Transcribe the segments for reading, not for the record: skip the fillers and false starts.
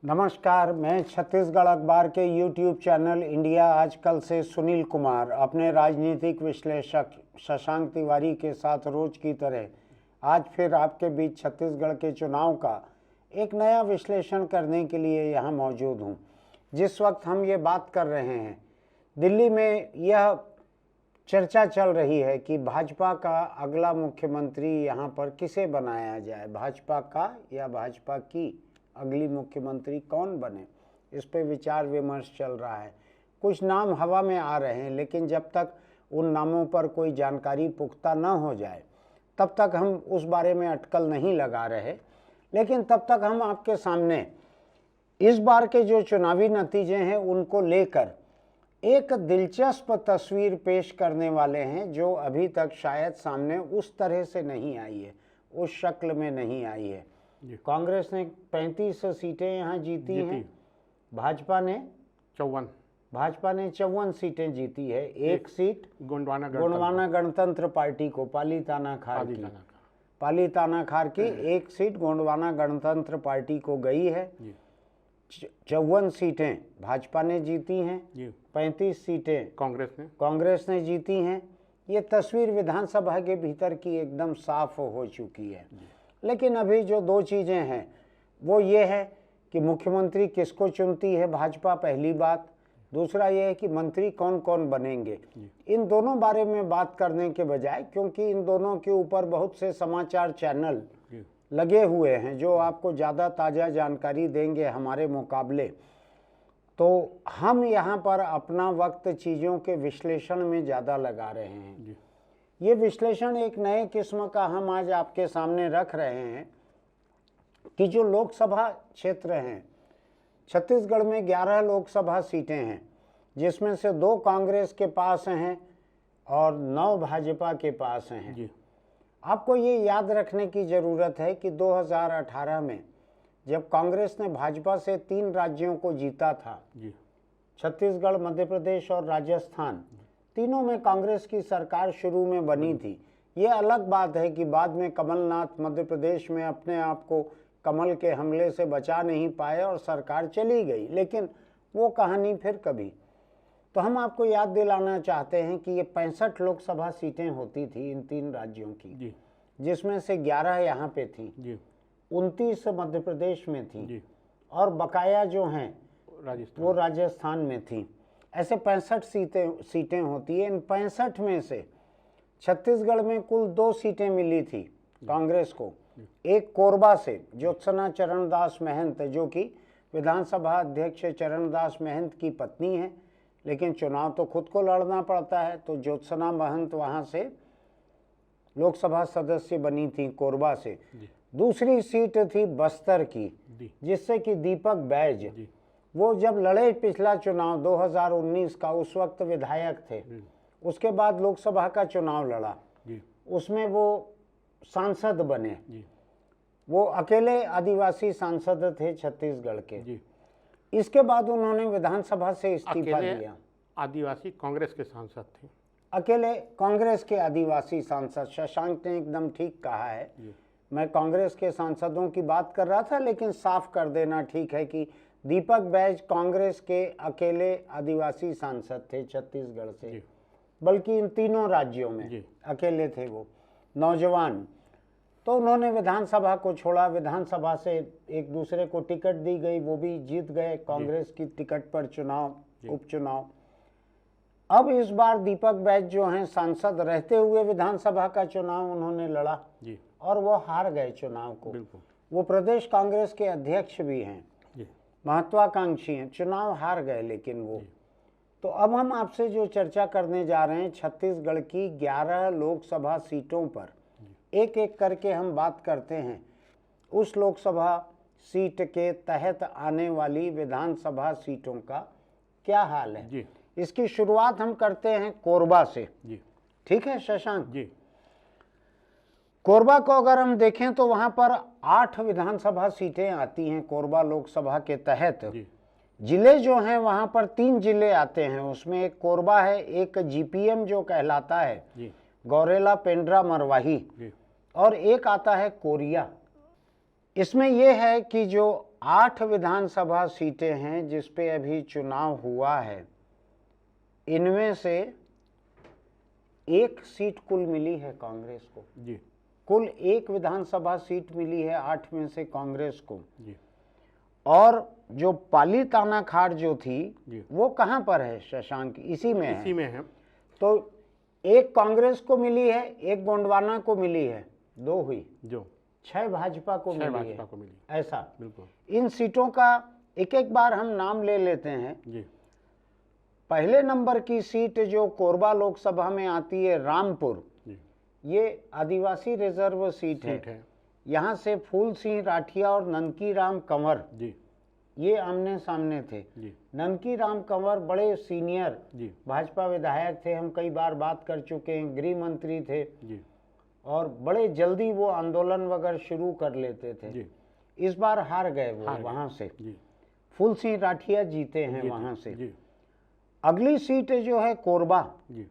नमस्कार, मैं छत्तीसगढ़ अखबार के YouTube चैनल इंडिया आजकल से सुनील कुमार अपने राजनीतिक विश्लेषक शशांक तिवारी के साथ रोज की तरह आज फिर आपके बीच छत्तीसगढ़ के चुनाव का एक नया विश्लेषण करने के लिए यहाँ मौजूद हूँ। जिस वक्त हम ये बात कर रहे हैं, दिल्ली में यह चर्चा चल रही है कि भाजपा का अगला मुख्यमंत्री यहाँ पर किसे बनाया जाए, भाजपा का या भाजपा की अगली मुख्यमंत्री कौन बने, इस पे विचार विमर्श चल रहा है। कुछ नाम हवा में आ रहे हैं, लेकिन जब तक उन नामों पर कोई जानकारी पुख्ता न हो जाए तब तक हम उस बारे में अटकल नहीं लगा रहे। लेकिन तब तक हम आपके सामने इस बार के जो चुनावी नतीजे हैं उनको लेकर एक दिलचस्प तस्वीर पेश करने वाले हैं, जो अभी तक शायद सामने उस तरह से नहीं आई है, उस शक्ल में नहीं आई है। कांग्रेस ने 35 सीटें यहाँ जीती हैं, भाजपा ने 54 सीटें जीती है। एक सीट गोंडवाना गणतंत्र पार्टी को पालीताना खार की एक सीट गोंडवाना गणतंत्र पार्टी को गई है। 54 सीटें भाजपा ने जीती हैं, 35 सीटें कांग्रेस ने जीती हैं। ये तस्वीर विधानसभा के भीतर की एकदम साफ हो चुकी है। लेकिन अभी जो दो चीज़ें हैं वो ये है कि मुख्यमंत्री किसको चुनती है भाजपा, पहली बात। दूसरा ये है कि मंत्री कौन कौन बनेंगे। इन दोनों बारे में बात करने के बजाय, क्योंकि इन दोनों के ऊपर बहुत से समाचार चैनल लगे हुए हैं जो आपको ज़्यादा ताज़ा जानकारी देंगे हमारे मुकाबले, तो हम यहाँ पर अपना वक्त चीज़ों के विश्लेषण में ज़्यादा लगा रहे हैं। ये विश्लेषण एक नए किस्म का हम आज आपके सामने रख रहे हैं कि जो लोकसभा क्षेत्र हैं, छत्तीसगढ़ में 11 लोकसभा सीटें हैं, जिसमें से 2 कांग्रेस के पास हैं और 9 भाजपा के पास हैं। आपको ये याद रखने की ज़रूरत है कि 2018 में जब कांग्रेस ने भाजपा से 3 राज्यों को जीता था, छत्तीसगढ़, मध्य प्रदेश और राजस्थान, तीनों में कांग्रेस की सरकार शुरू में बनी थी। ये अलग बात है कि बाद में कमलनाथ मध्य प्रदेश में अपने आप को कमल के हमले से बचा नहीं पाए और सरकार चली गई, लेकिन वो कहानी फिर कभी। तो हम आपको याद दिलाना चाहते हैं कि ये 65 लोकसभा सीटें होती थी इन 3 राज्यों की, जिसमें से 11 यहाँ पे थी, 29 मध्य प्रदेश में थी और बकाया जो हैं वो राजस्थान में थी। ऐसे 65 सीटें होती है। इन 65 में से छत्तीसगढ़ में कुल 2 सीटें मिली थी कांग्रेस को। एक कोरबा से ज्योत्सना चरणदास महंत, जो कि विधानसभा अध्यक्ष चरणदास महंत की पत्नी है, लेकिन चुनाव तो खुद को लड़ना पड़ता है, तो ज्योत्सना महंत वहाँ से लोकसभा सदस्य बनी थी कोरबा से। दूसरी सीट थी बस्तर की, जिससे कि दीपक बैज, वो जब लड़े पिछला चुनाव 2019 का, उस वक्त विधायक थे, उसके बाद लोकसभा का चुनाव लड़ा, उसमें वो सांसद बने। वो अकेले आदिवासी सांसद थे छत्तीसगढ़ के। इसके बाद उन्होंने विधानसभा से इस्तीफा दिया। आदिवासी कांग्रेस के सांसद थे, अकेले कांग्रेस के आदिवासी सांसद। शशांक ने एकदम ठीक कहा है, मैं कांग्रेस के सांसदों की बात कर रहा था, लेकिन साफ कर देना ठीक है कि दीपक बैज कांग्रेस के अकेले आदिवासी सांसद थे छत्तीसगढ़ से, बल्कि इन तीनों राज्यों में अकेले थे वो, नौजवान। तो उन्होंने विधानसभा को छोड़ा, विधानसभा से एक दूसरे को टिकट दी गई, वो भी जीत गए कांग्रेस की टिकट पर उपचुनाव। अब इस बार दीपक बैज जो हैं सांसद रहते हुए विधानसभा का चुनाव उन्होंने लड़ा और वो हार गए चुनाव को। वो प्रदेश कांग्रेस के अध्यक्ष भी हैं, महत्वाकांक्षी हैं, चुनाव हार गए लेकिन वो। तो अब हम आपसे जो चर्चा करने जा रहे हैं छत्तीसगढ़ की 11 लोकसभा सीटों पर, एक एक करके हम बात करते हैं उस लोकसभा सीट के तहत आने वाली विधानसभा सीटों का क्या हाल है। इसकी शुरुआत हम करते हैं कोरबा से, ठीक है शशांक जी। कोरबा को अगर हम देखें तो वहां पर 8 विधानसभा सीटें आती हैं कोरबा लोकसभा के तहत। जिले जो हैं वहां पर 3 जिले आते हैं, उसमें एक कोरबा है, एक जीपीएम जो कहलाता है गौरेला पेंड्रा मरवाही, और एक आता है कोरिया। इसमें यह है कि जो 8 विधानसभा सीटें हैं जिस पे अभी चुनाव हुआ है, इनमें से 1 सीट कुल मिली है कांग्रेस को जी। कुल 1 विधानसभा सीट मिली है 8 में से कांग्रेस को जी। और जो पाली तानाखार जो थी जी। वो कहाँ पर है शशांक? इसी में है। तो 1 कांग्रेस को मिली है, 1 गोंडवाना को मिली है, 2 हुई, जो 6 भाजपा को मिली है। ऐसा बिल्कुल। इन सीटों का एक एक बार हम नाम ले लेते हैं जी। पहले नंबर की सीट जो कोरबा लोकसभा में आती है, रामपुर, ये आदिवासी रिजर्व सीट है। यहाँ से फूल सिंह राठिया और ननकी राम कंवर जी, ये आमने सामने थे। ननकी राम कंवर बड़े सीनियर भाजपा विधायक थे, हम कई बार बात कर चुके हैं, गृह मंत्री थे जी। और बड़े जल्दी वो आंदोलन वगैरह शुरू कर लेते थे जी। इस बार हार गए वो वहां से जी। फूल सिंह राठिया जीते हैं वहां से जी। अगली सीट जो है कोरबा जी।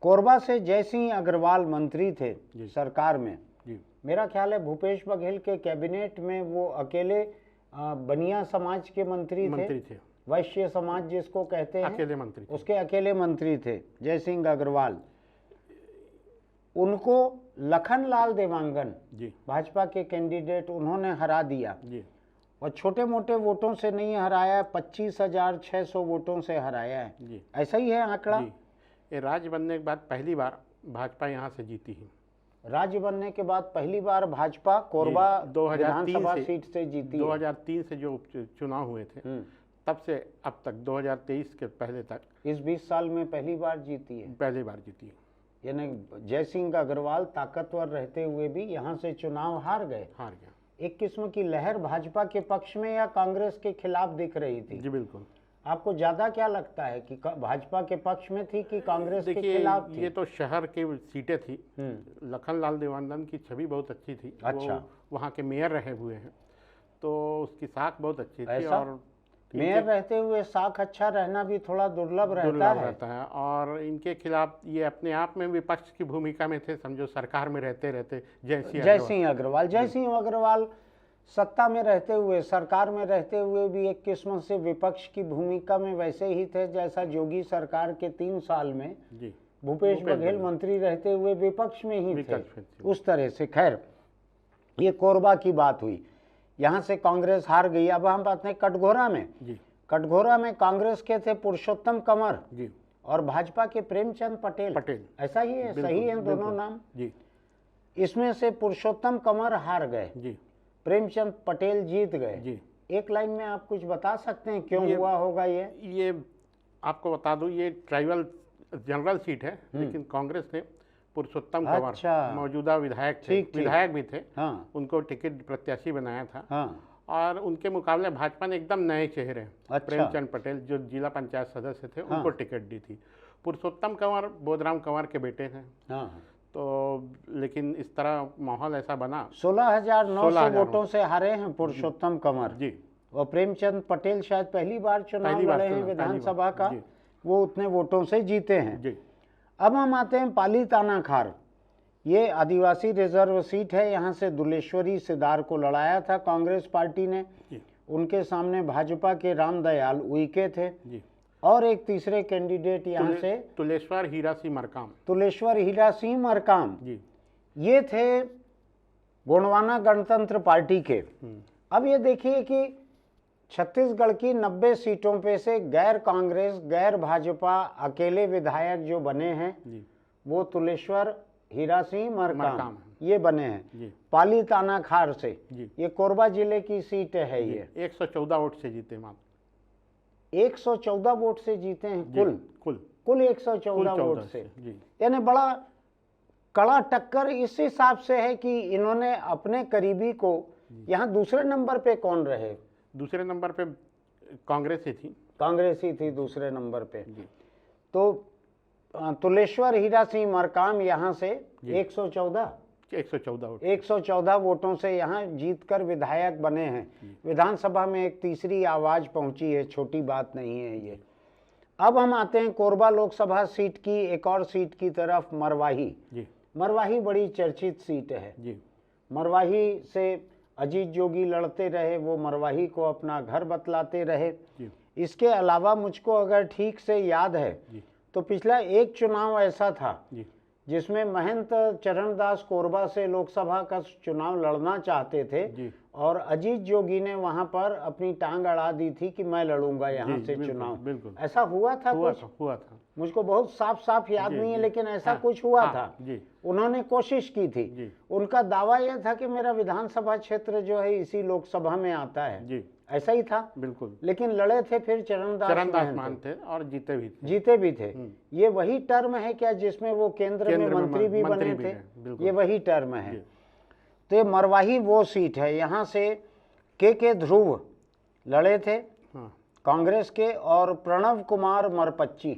कोरबा से जयसिंह अग्रवाल मंत्री थे सरकार में जी। मेरा ख्याल है भूपेश बघेल के कैबिनेट में वो अकेले बनिया समाज के मंत्री थे। वैश्य समाज जिसको कहते हैं, अकेले मंत्री उसके अकेले मंत्री थे जयसिंह अग्रवाल। उनको लखनलाल देवांगन जी, भाजपा के कैंडिडेट, उन्होंने हरा दिया जी। और छोटे मोटे वोटों से नहीं हराया, 25,600 वोटों से हराया है जी। ऐसा ही है आंकड़ा। ये राज्य बनने के बाद पहली बार भाजपा यहाँ से जीती है। राज्य बनने के बाद पहली बार भाजपा कोरबा विधानसभा सीट से जीती। 2003 से जो चुनाव हुए थे तब से अब तक 2023 के पहले तक इस 20 साल में पहली बार जीती है। पहली बार जीती है। यानी जयसिंह अग्रवाल ताकतवर रहते हुए भी यहाँ से चुनाव हार गया। एक किस्म की लहर भाजपा के पक्ष में या कांग्रेस के खिलाफ दिख रही थी जी। बिल्कुल। आपको ज्यादा क्या लगता है कि भाजपा के पक्ष में थी कि कांग्रेस के खिलाफ थी? ये तो शहर की सीटें थी। लखनलाल देवानंद की छवि बहुत अच्छी थी। अच्छा। वो वहाँ के मेयर रहे हुए हैं तो उसकी साख बहुत अच्छी थी। और मेयर रहते हुए साख अच्छा रहना भी थोड़ा दुर्लभ रहता है। और इनके खिलाफ ये अपने आप में विपक्ष की भूमिका में थे, समझो सरकार में रहते रहते। जयसिंह अग्रवाल सत्ता में रहते हुए, सरकार में रहते हुए भी एक किस्म से विपक्ष की भूमिका में वैसे ही थे जैसा योगी सरकार के 3 साल में भूपेश बघेल मंत्री रहते हुए विपक्ष में ही थे, उस तरह से। खैर, ये कोरबा की बात हुई, यहाँ से कांग्रेस हार गई। अब हम बात हैं कटघोरा में। कटघोरा में कांग्रेस के थे पुरुषोत्तम कंवर और भाजपा के प्रेमचंद पटेल। ऐसा ही है, सही है दोनों नाम जी। इसमें से पुरुषोत्तम कंवर हार गए, प्रेमचंद पटेल जीत गए जी। एक लाइन में आप कुछ बता सकते हैं क्यों हुआ होगा ये? आपको बता दूं, ये ट्राइबल जनरल सीट है, लेकिन कांग्रेस ने पुरुषोत्तम कंवर मौजूदा विधायक थे, विधायक भी थे, हाँ। उनको टिकट प्रत्याशी बनाया था, हाँ। और उनके मुकाबले भाजपा ने एकदम नए चेहरे, अच्छा। प्रेमचंद पटेल जो जिला पंचायत सदस्य थे, हाँ। उनको टिकट दी थी। पुरुषोत्तम कंवर बोधराम कंवर के बेटे थे, हाँ। तो लेकिन इस तरह माहौल ऐसा बना। 16,900 वोटों से हारे हैं पुरुषोत्तम कंवर जी। और प्रेमचंद पटेल शायद पहली बार चुनाव लड़े हैं विधानसभा का, वो उतने वोटों से जीते हैं जी। अब हम आते हैं पाली तानाखार। ये आदिवासी रिजर्व सीट है, यहाँ से दुलेश्वरी सिदार को लड़ाया था कांग्रेस पार्टी ने। उनके सामने भाजपा के रामदयाल उइके थे जी। और एक तीसरे कैंडिडेट यहाँ से तुलेश्वर हीरा सिंह मरकाम जी। ये थे गोंडवाना गणतंत्र पार्टी के। अब ये देखिए कि छत्तीसगढ़ की 90 सीटों पे से गैर कांग्रेस गैर भाजपा अकेले विधायक जो बने हैं जी। वो तुलेश्वर हीरा सिंह मरकाम ये बने हैं पाली तानाखार से जी। ये कोरबा जिले की सीट है। ये 114 वोट से जीते, मात्र 114 वोट से जीते हैं कुल 114 वोट से। यानी बड़ा कड़ा टक्कर इस हिसाब से है कि इन्होंने अपने करीबी को, यहाँ दूसरे नंबर पे कौन रहे? दूसरे नंबर पे कांग्रेस ही थी दूसरे नंबर पे। तो तुलेश्वर हीरा सिंह मरकाम यहाँ से 114 वोटों से यहाँ जीतकर विधायक बने हैं। विधानसभा में एक तीसरी आवाज पहुंची है, छोटी बात नहीं है ये। अब हम आते हैं कोरबा लोकसभा सीट की एक और सीट की तरफ, मरवाही। मरवाही बड़ी चर्चित सीट है जी। मरवाही से अजीत जोगी लड़ते रहे, वो मरवाही को अपना घर बतलाते रहे। इसके अलावा मुझको अगर ठीक से याद है तो पिछला एक चुनाव ऐसा था जिसमें महंत चरणदास कोरबा से लोकसभा का चुनाव लड़ना चाहते थे और अजीत जोगी ने वहां पर अपनी टांग अड़ा दी थी कि मैं लड़ूंगा यहाँ से चुनाव। ऐसा हुआ था? हुआ था। मुझको बहुत साफ साफ याद नहीं है, लेकिन ऐसा कुछ हुआ था। उन्होंने कोशिश की थी। उनका दावा यह था कि मेरा विधानसभा क्षेत्र जो है इसी लोकसभा में आता है। ऐसा ही था बिल्कुल। लेकिन लड़े थे फिर चरणदास मान थे और जीते भी थे। ये वही टर्म है क्या जिसमें वो केंद्र में मंत्री भी बने थे? ये वही टर्म है। तो ये मरवाही वो सीट है, यहाँ से के ध्रुव लड़े थे कांग्रेस के, और प्रणव कुमार मरपच्ची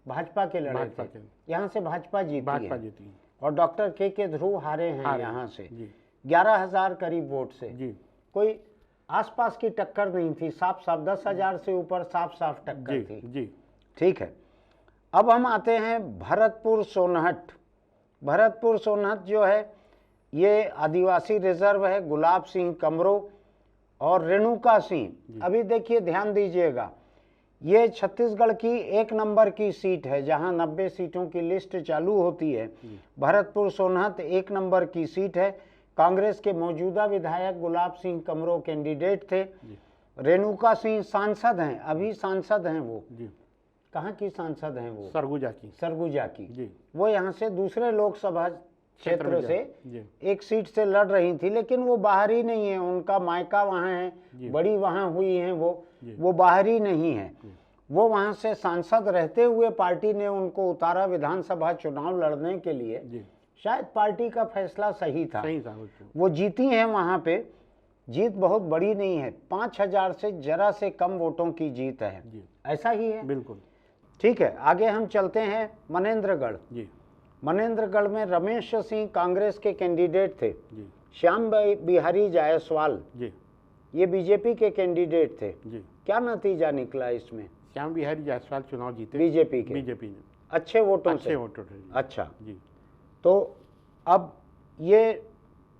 भाजपा के लड़े थे। यहाँ से भाजपा जीती और डॉक्टर के ध्रुव हारे हैं यहाँ से 11,000 करीब वोट से। कोई आसपास की टक्कर नहीं थी, साफ साफ 10,000 से ऊपर साफ साफ टक्कर थी। ठीक है, अब हम आते हैं भरतपुर सोनहट। भरतपुर सोनहट जो है ये आदिवासी रिजर्व है। गुलाब सिंह कमरो और रेणुका सिंह। अभी देखिए ध्यान दीजिएगा, ये छत्तीसगढ़ की 1 नंबर की सीट है जहां 90 सीटों की लिस्ट चालू होती है। भरतपुर सोनहट 1 नंबर की सीट है। कांग्रेस के मौजूदा विधायक गुलाब सिंह कमरो कैंडिडेट थे। रेणुका सिंह सांसद हैं, अभी सांसद हैं। वो कहाँ की सांसद हैं? वो सरगुजा की। वो यहाँ से दूसरे लोकसभा क्षेत्र से एक सीट से लड़ रही थी, लेकिन वो बाहरी नहीं है। उनका मायका वहाँ है, बड़ी वहाँ हुई है, वो बाहरी नहीं है। वो वहाँ से सांसद रहते हुए पार्टी ने उनको उतारा विधानसभा चुनाव लड़ने के लिए। शायद पार्टी का फैसला सही था। वो जीती हैं वहाँ पे। जीत बहुत बड़ी नहीं है, 5,000 से जरा से कम वोटों की जीत है। ऐसा ही है बिल्कुल। ठीक है, आगे हम चलते हैं मनेंद्रगढ़। मनेंद्रगढ़ में रमेश सिंह कांग्रेस के कैंडिडेट थे। श्याम बिहारी जायसवाल ये बीजेपी के कैंडिडेट थे। क्या नतीजा निकला इसमें? श्याम बिहारी जायसवाल चुनाव जीते बीजेपी ने अच्छे वोटों से। अच्छा जी। तो अब ये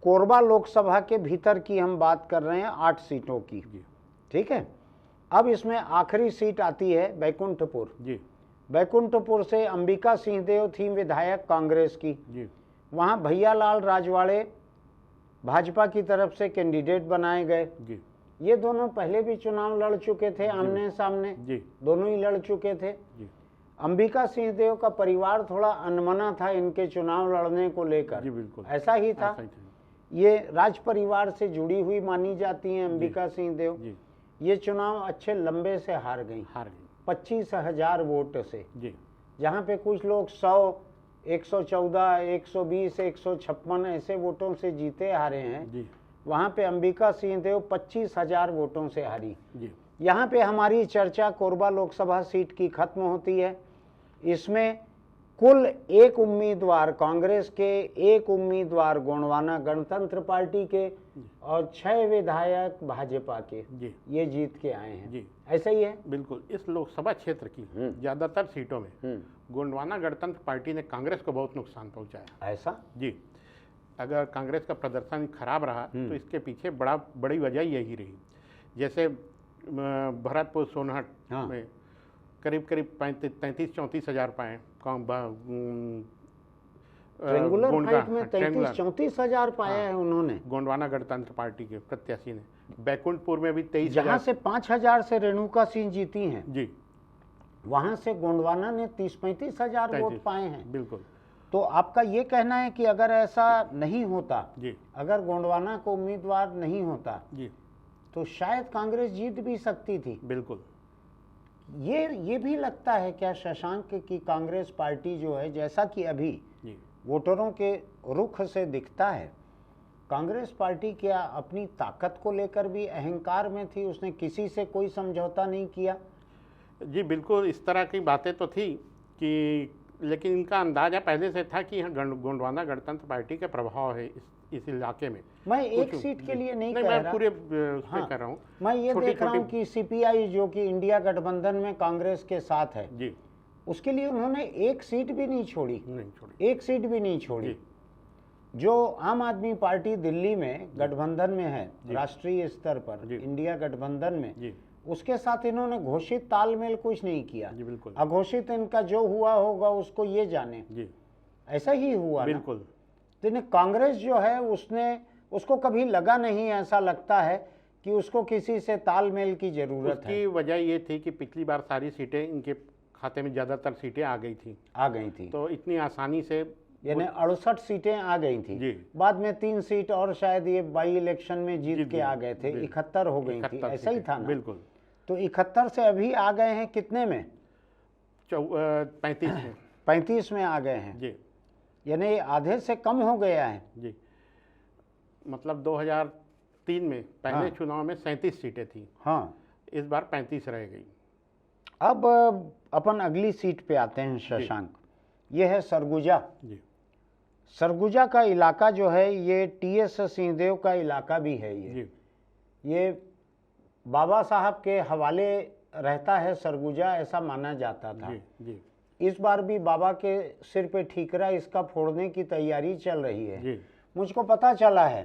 कोरबा लोकसभा के भीतर की हम बात कर रहे हैं 8 सीटों की। ठीक है, अब इसमें आखिरी सीट आती है बैकुंठपुर। बैकुंठपुर से अंबिका सिंहदेव थी विधायक कांग्रेस की। वहाँ भैयालाल राजवाड़े भाजपा की तरफ से कैंडिडेट बनाए गए। ये दोनों पहले भी चुनाव लड़ चुके थे, आमने सामने दोनों ही लड़ चुके थे। अंबिका सिंहदेव का परिवार थोड़ा अनमना था इनके चुनाव लड़ने को लेकर। ऐसा ही था। ये राज परिवार से जुड़ी हुई मानी जाती हैं अंबिका सिंहदेव। ये चुनाव अच्छे लंबे से हार गई 25,000 वोट से। जहाँ पे कुछ लोग 100, 114, 120, 156 ऐसे वोटों से जीते हारे हैं, वहाँ पे अंबिका सिंहदेव 25,000 वोटों से हारी। यहाँ पे हमारी चर्चा कोरबा लोकसभा सीट की खत्म होती है। इसमें कुल 1 उम्मीदवार कांग्रेस के, 1 उम्मीदवार गोंडवाना गणतंत्र पार्टी के और 6 विधायक भाजपा के ये जीत के आए हैं। ऐसा ही है बिल्कुल। इस लोकसभा क्षेत्र की ज्यादातर सीटों में गोंडवाना गणतंत्र पार्टी ने कांग्रेस को बहुत नुकसान पहुंचाया। ऐसा जी, अगर कांग्रेस का प्रदर्शन खराब रहा तो इसके पीछे बड़ी वजह यही रही। जैसे भरतपुर सोनहट में करीब 33-34 हजार पाए। ट्रेंगुलर फाइट में 33-34 हजार पाया है उन्होंने गोंडवाना गणतंत्र पार्टी के प्रत्याशी ने। बैकुंठपुर में भी 23, जहाँ से 5,000 से रेणुका सिंह जीती हैं जी, वहां से गोंडवाना ने 30-35 हजार वोट पाए हैं। बिल्कुल। तो आपका ये कहना है कि अगर ऐसा नहीं होता जी, अगर गोंडवाना को उम्मीदवार नहीं होता जी, तो शायद कांग्रेस जीत भी सकती थी। बिल्कुल। ये भी लगता है क्या शशांक की कांग्रेस पार्टी जो है, जैसा कि अभी वोटरों के रुख से दिखता है, कांग्रेस पार्टी क्या अपनी ताकत को लेकर भी अहंकार में थी? उसने किसी से कोई समझौता नहीं किया? जी बिल्कुल, इस तरह की बातें तो थी कि, लेकिन इनका अंदाजा पहले से था कि गोंडवाना गणतंत्र पार्टी का प्रभाव है इस इलाके में। मैं एक सीट के लिए नहीं कह रहा, मैं पूरे कह रहा हूँ। मैं ये देख रहा हूँ कि सीपीआई जो कि इंडिया गठबंधन में कांग्रेस के साथ है जी, उसके लिए उन्होंने एक सीट भी नहीं छोड़ी, एक सीट भी नहीं छोड़ी। जो आम आदमी पार्टी दिल्ली में गठबंधन में है, राष्ट्रीय स्तर पर इंडिया गठबंधन में, उसके साथ इन्होंने घोषित तालमेल कुछ नहीं किया। बिल्कुल। अघोषित इनका जो हुआ होगा उसको ये जाने। ऐसा ही हुआ। बिल्कुल। तो कांग्रेस जो है उसको कभी लगा नहीं, ऐसा लगता है कि उसको किसी से तालमेल की जरूरत है। उसकी वजह ये थी कि पिछली बार सारी सीटें इनके खाते में ज़्यादातर सीटें आ गई थी, तो इतनी आसानी से यानी 68 सीटें आ गई थी। बाद में 3 सीट और शायद ये बाई इलेक्शन में जीत के आ गए थे, 71 हो गई थी, ऐसा ही था ना। बिल्कुल। तो 71 से अभी आ गए हैं कितने में? 35 में। 35 में आ गए हैं जी, यानी आधे से कम हो गया है जी। मतलब 2003 में पहले चुनाव में 37 सीटें थी, इस बार 35 रह गई। अब अपन अगली सीट पे आते हैं शशांक। ये है सरगुजा जी। सरगुजा का इलाका जो है ये टीएस सिंहदेव का इलाका भी है। ये बाबा साहब के हवाले रहता है सरगुजा, ऐसा माना जाता था। जी। इस बार भी बाबा के सिर पे ठीकरा इसका फोड़ने की तैयारी चल रही है जी। मुझको पता चला है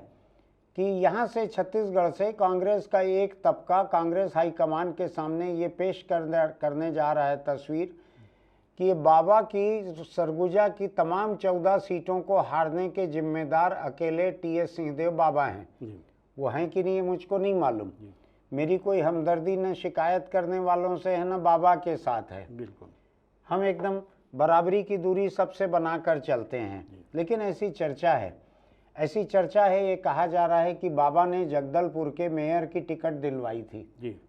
कि यहाँ से छत्तीसगढ़ से कांग्रेस का एक तबका कांग्रेस हाईकमान के सामने ये पेश करने जा रहा है तस्वीर कि ये बाबा की सरगुजा की तमाम 14 सीटों को हारने के जिम्मेदार अकेले टीएस सिंहदेव बाबा हैं। वो हैं कि नहीं मुझको नहीं मालूम। मेरी कोई हमदर्दी न शिकायत करने वालों से है, न बाबा के साथ है। बिल्कुल, हम एकदम बराबरी की दूरी सबसे बनाकर चलते हैं। लेकिन ऐसी चर्चा है, ये कहा जा रहा है कि बाबा ने जगदलपुर के मेयर की टिकट दिलवाई थी जी।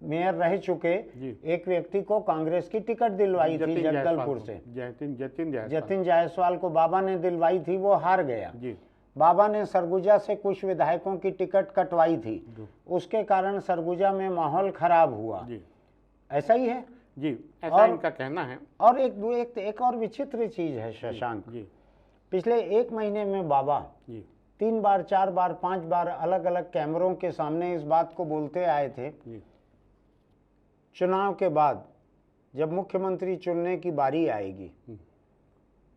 मेयर रह चुके एक व्यक्ति को कांग्रेस की टिकट दिलवाई थी जगदलपुर से, जतिन जायसवाल को बाबा ने दिलवाई थी, वो हार गया जी। बाबा ने सरगुजा से कुछ विधायकों की टिकट कटवाई थी, उसके कारण सरगुजा में माहौल खराब हुआ जी। ऐसा ही है जी, ऐसा इनका कहना है। और एक और विचित्र चीज है शशांक जी। पिछले 1 महीने में बाबा 3 बार 4 बार 5 बार अलग अलग कैमरों के सामने इस बात को बोलते आए थे, चुनाव के बाद जब मुख्यमंत्री चुनने की बारी आएगी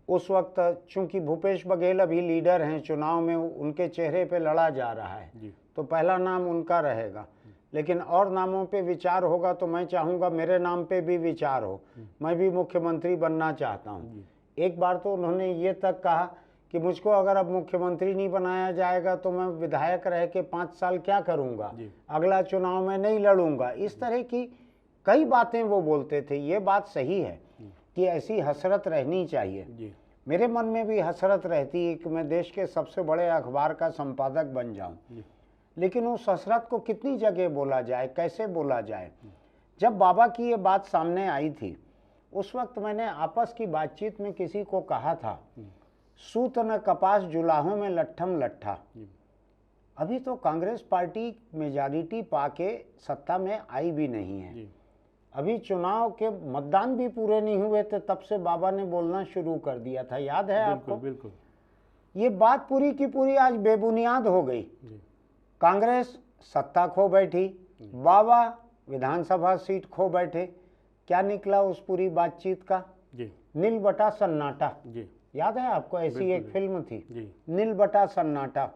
उस वक्त चूंकि भूपेश बघेल अभी लीडर हैं चुनाव में, उनके चेहरे पे लड़ा जा रहा है तो पहला नाम उनका रहेगा, लेकिन और नामों पे विचार होगा तो मैं चाहूँगा मेरे नाम पे भी विचार हो, मैं भी मुख्यमंत्री बनना चाहता हूँ। एक बार तो उन्होंने ये तक कहा कि मुझको अगर अब मुख्यमंत्री नहीं बनाया जाएगा तो मैं विधायक रह के 5 साल क्या करूँगा, अगला चुनाव में नहीं लड़ूंगा। इस तरह की कई बातें वो बोलते थे। ये बात सही है कि ऐसी हसरत रहनी चाहिए। मेरे मन में भी हसरत रहती है कि मैं देश के सबसे बड़े अखबार का संपादक बन जाऊं, लेकिन उस हसरत को कितनी जगह बोला जाए, कैसे बोला जाए। जब बाबा की ये बात सामने आई थी उस वक्त मैंने आपस की बातचीत में किसी को कहा था, सूत न कपास जुलाहों में लट्ठम लट्ठा। अभी तो कांग्रेस पार्टी मेजॉरिटी पाके सत्ता में आई भी नहीं है, अभी चुनाव के मतदान भी पूरे नहीं हुए थे तब से बाबा ने बोलना शुरू कर दिया था, याद है आपको? बिल्कुल। ये बात पूरी की पूरी आज बेबुनियाद हो गई। कांग्रेस सत्ता खो बैठी, बाबा विधानसभा सीट खो बैठे। क्या निकला उस पूरी बातचीत का? नील बटा सन्नाटा। याद है आपको? ऐसी एक फिल्म थी नील बटा सन्नाटा।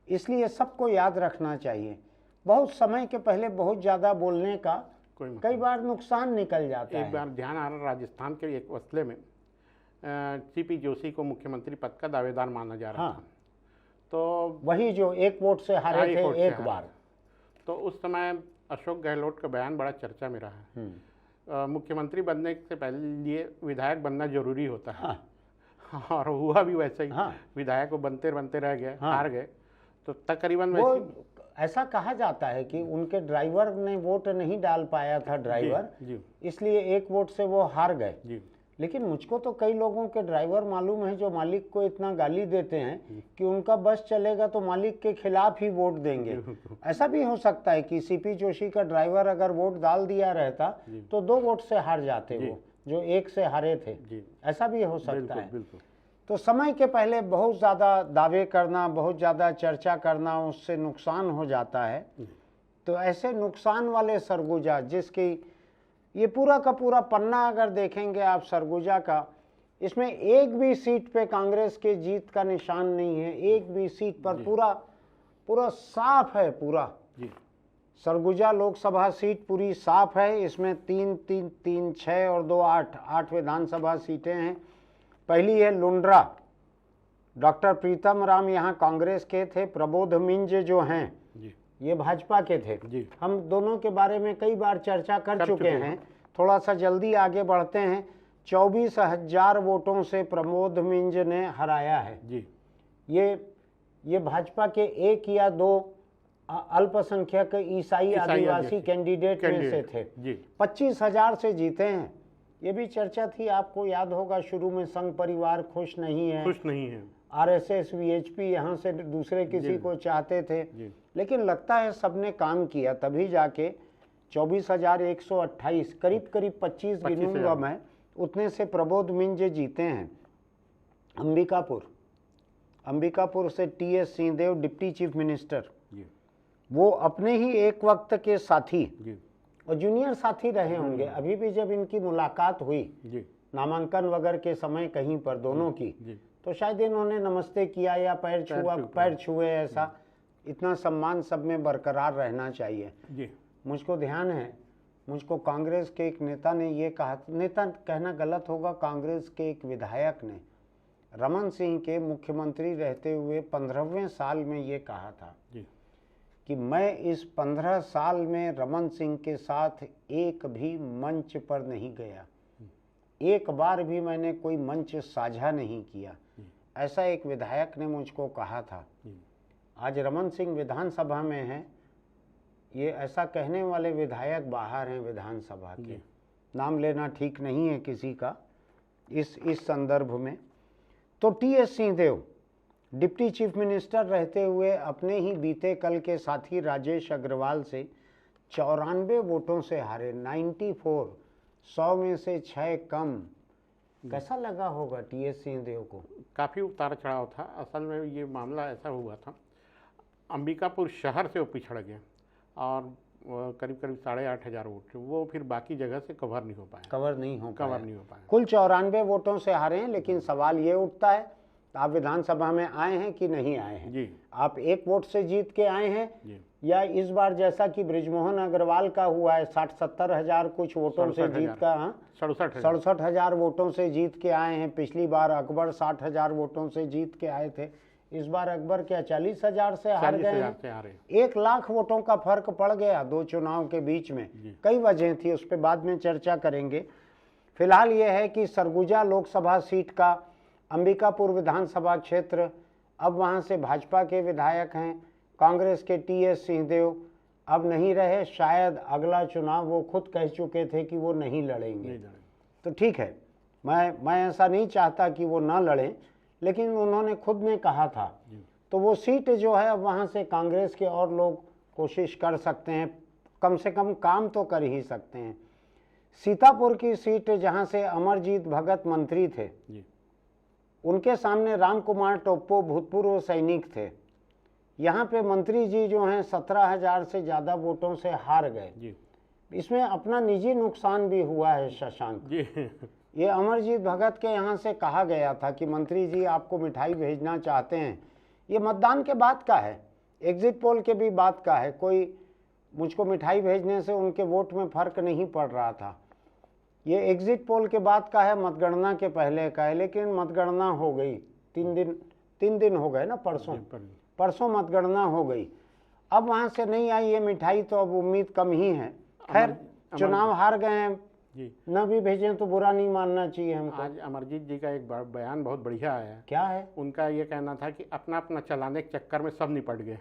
इसलिए सबको याद रखना चाहिए, बहुत समय के पहले बहुत ज्यादा बोलने का कई बार नुकसान निकल जाता है। एक बार ध्यान आ रहा, राजस्थान के एक मसले में सीपी जोशी को मुख्यमंत्री पद का दावेदार माना जा रहा था, तो वही जो 1 वोट से हारे थे एक बार, तो उस समय अशोक गहलोत का बयान बड़ा चर्चा में रहा। मुख्यमंत्री बनने से पहले विधायक बनना जरूरी होता है। और हुआ भी वैसे ही। विधायक को बनते बनते रह गए, हार गए। तो तकरीबन ऐसा कहा जाता है कि उनके ड्राइवर ने वोट नहीं डाल पाया था ड्राइवर, इसलिए 1 वोट से वो हार गए। लेकिन मुझको तो कई लोगों के ड्राइवर मालूम है जो मालिक को इतना गाली देते हैं कि उनका बस चलेगा तो मालिक के खिलाफ ही वोट देंगे। ऐसा भी हो सकता है कि सीपी जोशी का ड्राइवर अगर वोट डाल दिया रहता तो 2 वोट से हार जाते वो, जो 1 से हारे थे। ऐसा भी हो सकता है। तो समय के पहले बहुत ज़्यादा दावे करना, बहुत ज़्यादा चर्चा करना, उससे नुकसान हो जाता है। तो ऐसे नुकसान वाले सरगुजा, जिसकी ये पूरा का पूरा पन्ना अगर देखेंगे आप सरगुजा का, इसमें एक भी सीट पे कांग्रेस के जीत का निशान नहीं है, एक भी सीट पर पूरा साफ है पूरा। सरगुजा लोकसभा सीट पूरी साफ है, इसमें 3, 6 और 2, 8 विधानसभा सीटें हैं। पहली है लुंड्रा, डॉक्टर प्रीतम राम यहाँ कांग्रेस के थे, प्रबोध मिंज जो हैं ये भाजपा के थे। हम दोनों के बारे में कई बार चर्चा कर चुके हैं, थोड़ा सा जल्दी आगे बढ़ते हैं। 24,000 वोटों से प्रबोध मिंज ने हराया है जी। ये भाजपा के 1 या 2 अल्पसंख्यक ईसाई आदिवासी कैंडिडेट में से थे। 25,000 से जीते हैं। ये भी चर्चा थी, आपको याद होगा, शुरू में संघ परिवार खुश नहीं है, आरएसएस वीएचपी यहाँ से दूसरे किसी को चाहते थे, लेकिन लगता है सबने काम किया, तभी जाके 24,128 करीब 25 गिनूंगा मैं, उतने से प्रबोध मिंज जीते हैं। अंबिकापुर से TS Singhdeo deputy chief minister, वो अपने ही एक वक्त के साथी और जूनियर साथी रहे होंगे। अभी भी जब इनकी मुलाकात हुई नामांकन वगैरह के समय कहीं पर दोनों की, तो शायद इन्होंने नमस्ते किया या पैर छुए, ऐसा इतना सम्मान सब में बरकरार रहना चाहिए। मुझको ध्यान है, मुझको कांग्रेस के एक नेता ने ये कहा, नेता कहना गलत होगा, कांग्रेस के एक विधायक ने रमन सिंह के मुख्यमंत्री रहते हुए 15वें साल में ये कहा था कि मैं इस 15 साल में रमन सिंह के साथ एक भी मंच पर नहीं गया, एक बार भी मैंने कोई मंच साझा नहीं किया, ऐसा एक विधायक ने मुझको कहा था। आज रमन सिंह विधानसभा में हैं, ये ऐसा कहने वाले विधायक बाहर हैं विधानसभा के, नाम लेना ठीक नहीं है किसी का इस संदर्भ में। तो TS Singhdeo deputy chief minister रहते हुए अपने ही बीते कल के साथी राजेश अग्रवाल से 94 वोटों से हारे, 94, 100 में से 6 कम। कैसा लगा होगा टीएस सिंहदेव को? काफ़ी उतार चढ़ाव था। असल में ये मामला ऐसा हुआ था, अंबिकापुर शहर से वो पिछड़ गए और करीब 8,500 वोट, वो फिर बाकी जगह से कवर नहीं हो पाया। कुल 94 वोटों से हारे हैं, लेकिन सवाल ये उठता है, आप विधानसभा में आए हैं कि नहीं आए हैं जी? आप 1 वोट से जीत के आए हैं जी? या इस बार जैसा कि बृजमोहन अग्रवाल का हुआ है 60-70 हजार कुछ वोटों से जीत का, 67,000 वोटों से जीत के आए हैं। पिछली बार अकबर 60,000 वोटों से जीत के आए थे, इस बार अकबर क्या 40,000 से हार गए हैं। 1 लाख वोटों का फर्क पड़ गया 2 चुनाव के बीच में। कई वजह थी, उस पर बाद में चर्चा करेंगे। फिलहाल ये है कि सरगुजा लोकसभा सीट का अंबिकापुर विधानसभा क्षेत्र, अब वहाँ से भाजपा के विधायक हैं, कांग्रेस के टीएस सिंहदेव अब नहीं रहे, शायद अगला चुनाव वो खुद कह चुके थे कि वो नहीं लड़ेंगे। तो ठीक है, मैं ऐसा नहीं चाहता कि वो ना लड़ें, लेकिन उन्होंने खुद ने कहा था, तो वो सीट जो है अब वहाँ से कांग्रेस के और लोग कोशिश कर सकते हैं, कम से कम काम तो कर ही सकते हैं। सीतापुर की सीट जहाँ से अमरजीत भगत मंत्री थे, उनके सामने राम कुमार टोप्पो भूतपूर्व सैनिक थे। यहाँ पे मंत्री जी जो हैं 17,000 से ज़्यादा वोटों से हार गए। इसमें अपना निजी नुकसान भी हुआ है शशांक। ये अमरजीत भगत के यहाँ से कहा गया था कि मंत्री जी आपको मिठाई भेजना चाहते हैं, ये मतदान के बाद का है, एग्जिट पोल के भी बाद का है, कोई मुझको मिठाई भेजने से उनके वोट में फ़र्क नहीं पड़ रहा था। ये एग्जिट पोल के बाद का है, मतगणना के पहले का है, लेकिन मतगणना हो गई, 3 दिन हो गए ना, परसों मतगणना हो गई। अब वहाँ से नहीं आई ये मिठाई, तो अब उम्मीद कम ही है। खैर, चुनाव हार गए हैं, न भी भेजें तो बुरा नहीं मानना चाहिए हमको। आज अमरजीत जी का एक बयान बहुत बढ़िया आया है। क्या है? उनका ये कहना था कि अपना चलाने के चक्कर में सब निपट गए।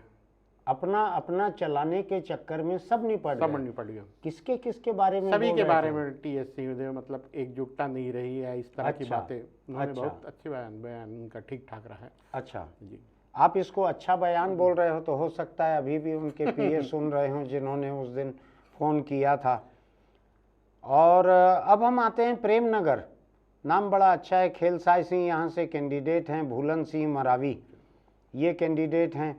अपना चलाने के चक्कर में सब निपट गए। किसके बारे में? सभी के बारे में। टीएस सिंहदेव मतलब एकजुटता नहीं रही है, इस तरह की बातें उन्होंने बहुत अच्छे बयान उनका ठीक ठाक रहा है। अच्छा जी, आप इसको अच्छा बयान बोल रहे हो तो हो सकता है अभी भी उनके पीए सुन रहे हो जिन्होंने उस दिन फ़ोन किया था। और अब हम आते हैं प्रेमनगर, नाम बड़ा अच्छा है। खेलसाई सिंह यहाँ से कैंडिडेट हैं, भूलन सिंह मरावी ये कैंडिडेट हैं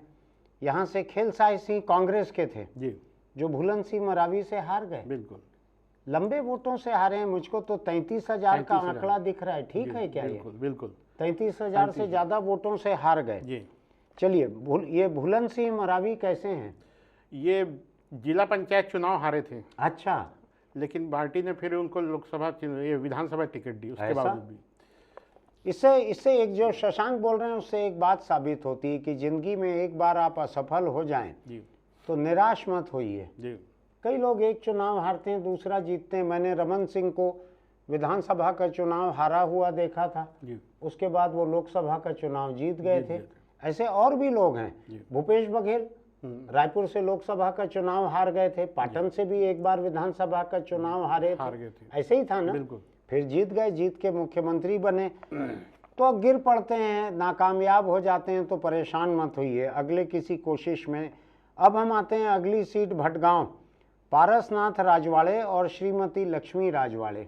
यहाँ से। खेलसाई सिंह कांग्रेस के थे जी, जो भूलन सिंह मरावी से हार गए। बिल्कुल, लंबे वोटों से हारे हैं। मुझको तो 33,000 का आंकड़ा दिख रहा है, ठीक है क्या? बिल्कुल बिल्कुल 33,000 से ज्यादा वोटों से हार गए। चलिए, ये भूलन सिंह मरावी कैसे हैं? ये जिला पंचायत चुनाव हारे थे। अच्छा। लेकिन पार्टी ने फिर उनको लोकसभा ये विधानसभा टिकट दी उसके बावजूद भी। इससे एक जो शशांक बोल रहे हैं उससे एक बात साबित होती है कि जिंदगी में एक बार आप असफल हो जाएं तो निराश मत होइए। कई लोग एक चुनाव हारते हैं, दूसरा जीतते हैं। मैंने रमन सिंह को विधानसभा का चुनाव हारा हुआ देखा था, उसके बाद वो लोकसभा का चुनाव जीत गए थे। ऐसे और भी लोग हैं। भूपेश बघेल रायपुर से लोकसभा का चुनाव हार गए थे, पाटन से भी एक बार विधानसभा का चुनाव हारे थे। ऐसे ही था ना, फिर जीत गए, जीत के मुख्यमंत्री बने। तो गिर पड़ते हैं, नाकामयाब हो जाते हैं तो परेशान मत होइए, अगले किसी कोशिश में। अब हम आते हैं अगली सीट भटगांव, पारसनाथ राजवाड़े और श्रीमती लक्ष्मी राजवाड़े।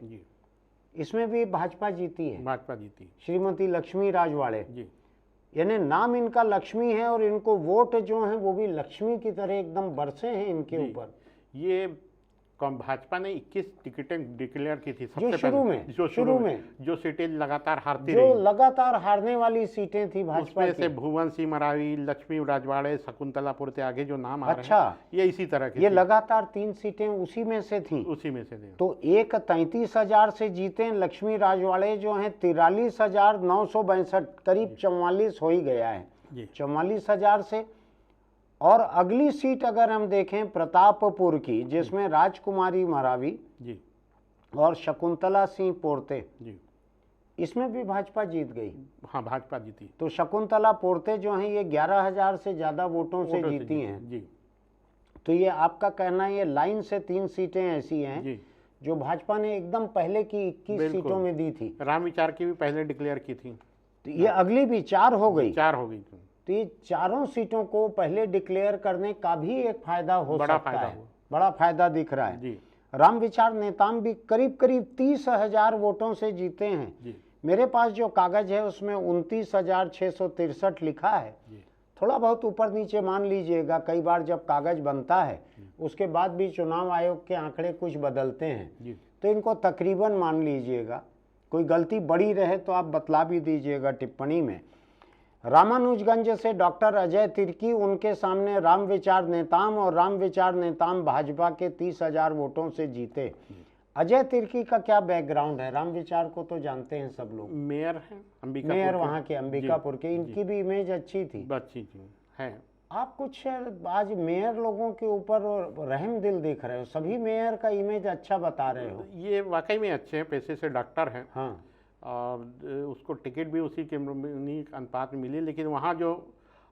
इसमें भी भाजपा जीती है। भाजपा जीती। श्रीमती लक्ष्मी राजवाड़े, यानी नाम इनका लक्ष्मी है और इनको वोट जो है वो भी लक्ष्मी की तरह एकदम बरसे हैं इनके ऊपर। ये भाजपा ने 21 टिकटें डिक्लेयर की थी सबसे शुरू में जो सीटें लगातार हारती रही, जो लगातार हारने वाली सीटें थी भाजपा की। से भुवन सिंह मरावी, लक्ष्मी राजवाड़े, शकुंतला पुरते आगे जो नाम आ रहे हैं, ये इसी तरह के। ये लगातार 3 सीटें उसी में से थी। तो एक 33,000 से जीते लक्ष्मी राजवाड़े जो हैं 43,962, करीब 44 हो ही गया है 44,000 से। और अगली सीट अगर हम देखें प्रतापपुर की, जिसमें राजकुमारी मरावी और शकुंतला सिंह पोर्ते, इसमें भी भाजपा जीत गई। हाँ, भाजपा जीती। तो शकुंतला पोर्ते जो हैं ये 11,000 से ज्यादा वोटों से जीती हैं। तो ये आपका कहना है, ये लाइन से 3 सीटें ऐसी हैं जो भाजपा ने एकदम पहले की 21 सीटों में दी थी। राम विचार की भी पहले डिक्लेयर की थी, तो ये अगली भी 4 हो गई। 4 हो गई। तो ये चारों सीटों को पहले डिक्लेयर करने का भी एक फायदा हो सकता है, बड़ा फायदा दिख रहा है। राम विचार नेताम भी करीब 30,000 वोटों से जीते हैं। मेरे पास जो कागज है उसमें 29,663 लिखा है। थोड़ा बहुत ऊपर नीचे मान लीजिएगा, कई बार जब कागज बनता है उसके बाद भी चुनाव आयोग के आंकड़े कुछ बदलते हैं, तो इनको तकरीबन मान लीजिएगा। कोई गलती बड़ी रहे तो आप बतला भी दीजिएगा टिप्पणी में। रामानुजगंज से डॉक्टर अजय तिर्की, उनके सामने राम विचार नेताम, और राम विचार नेताम भाजपा के 30,000 वोटों से जीते। अजय तिर्की का क्या बैकग्राउंड है? राम विचार को तो जानते हैं सब लोग, मेयर है अंबिकापुर, मेयर वहाँ के अंबिकापुर के। इनकी भी इमेज अच्छी थी है। आप कुछ आज मेयर लोगों के ऊपर रहम दिल दिख रहे हो, सभी मेयर का इमेज अच्छा बता रहे हो। ये वाकई में अच्छे हैं, पैसे से डॉक्टर हैं। हाँ, और उसको टिकट भी उसी के अनुपात में मिली। लेकिन वहाँ जो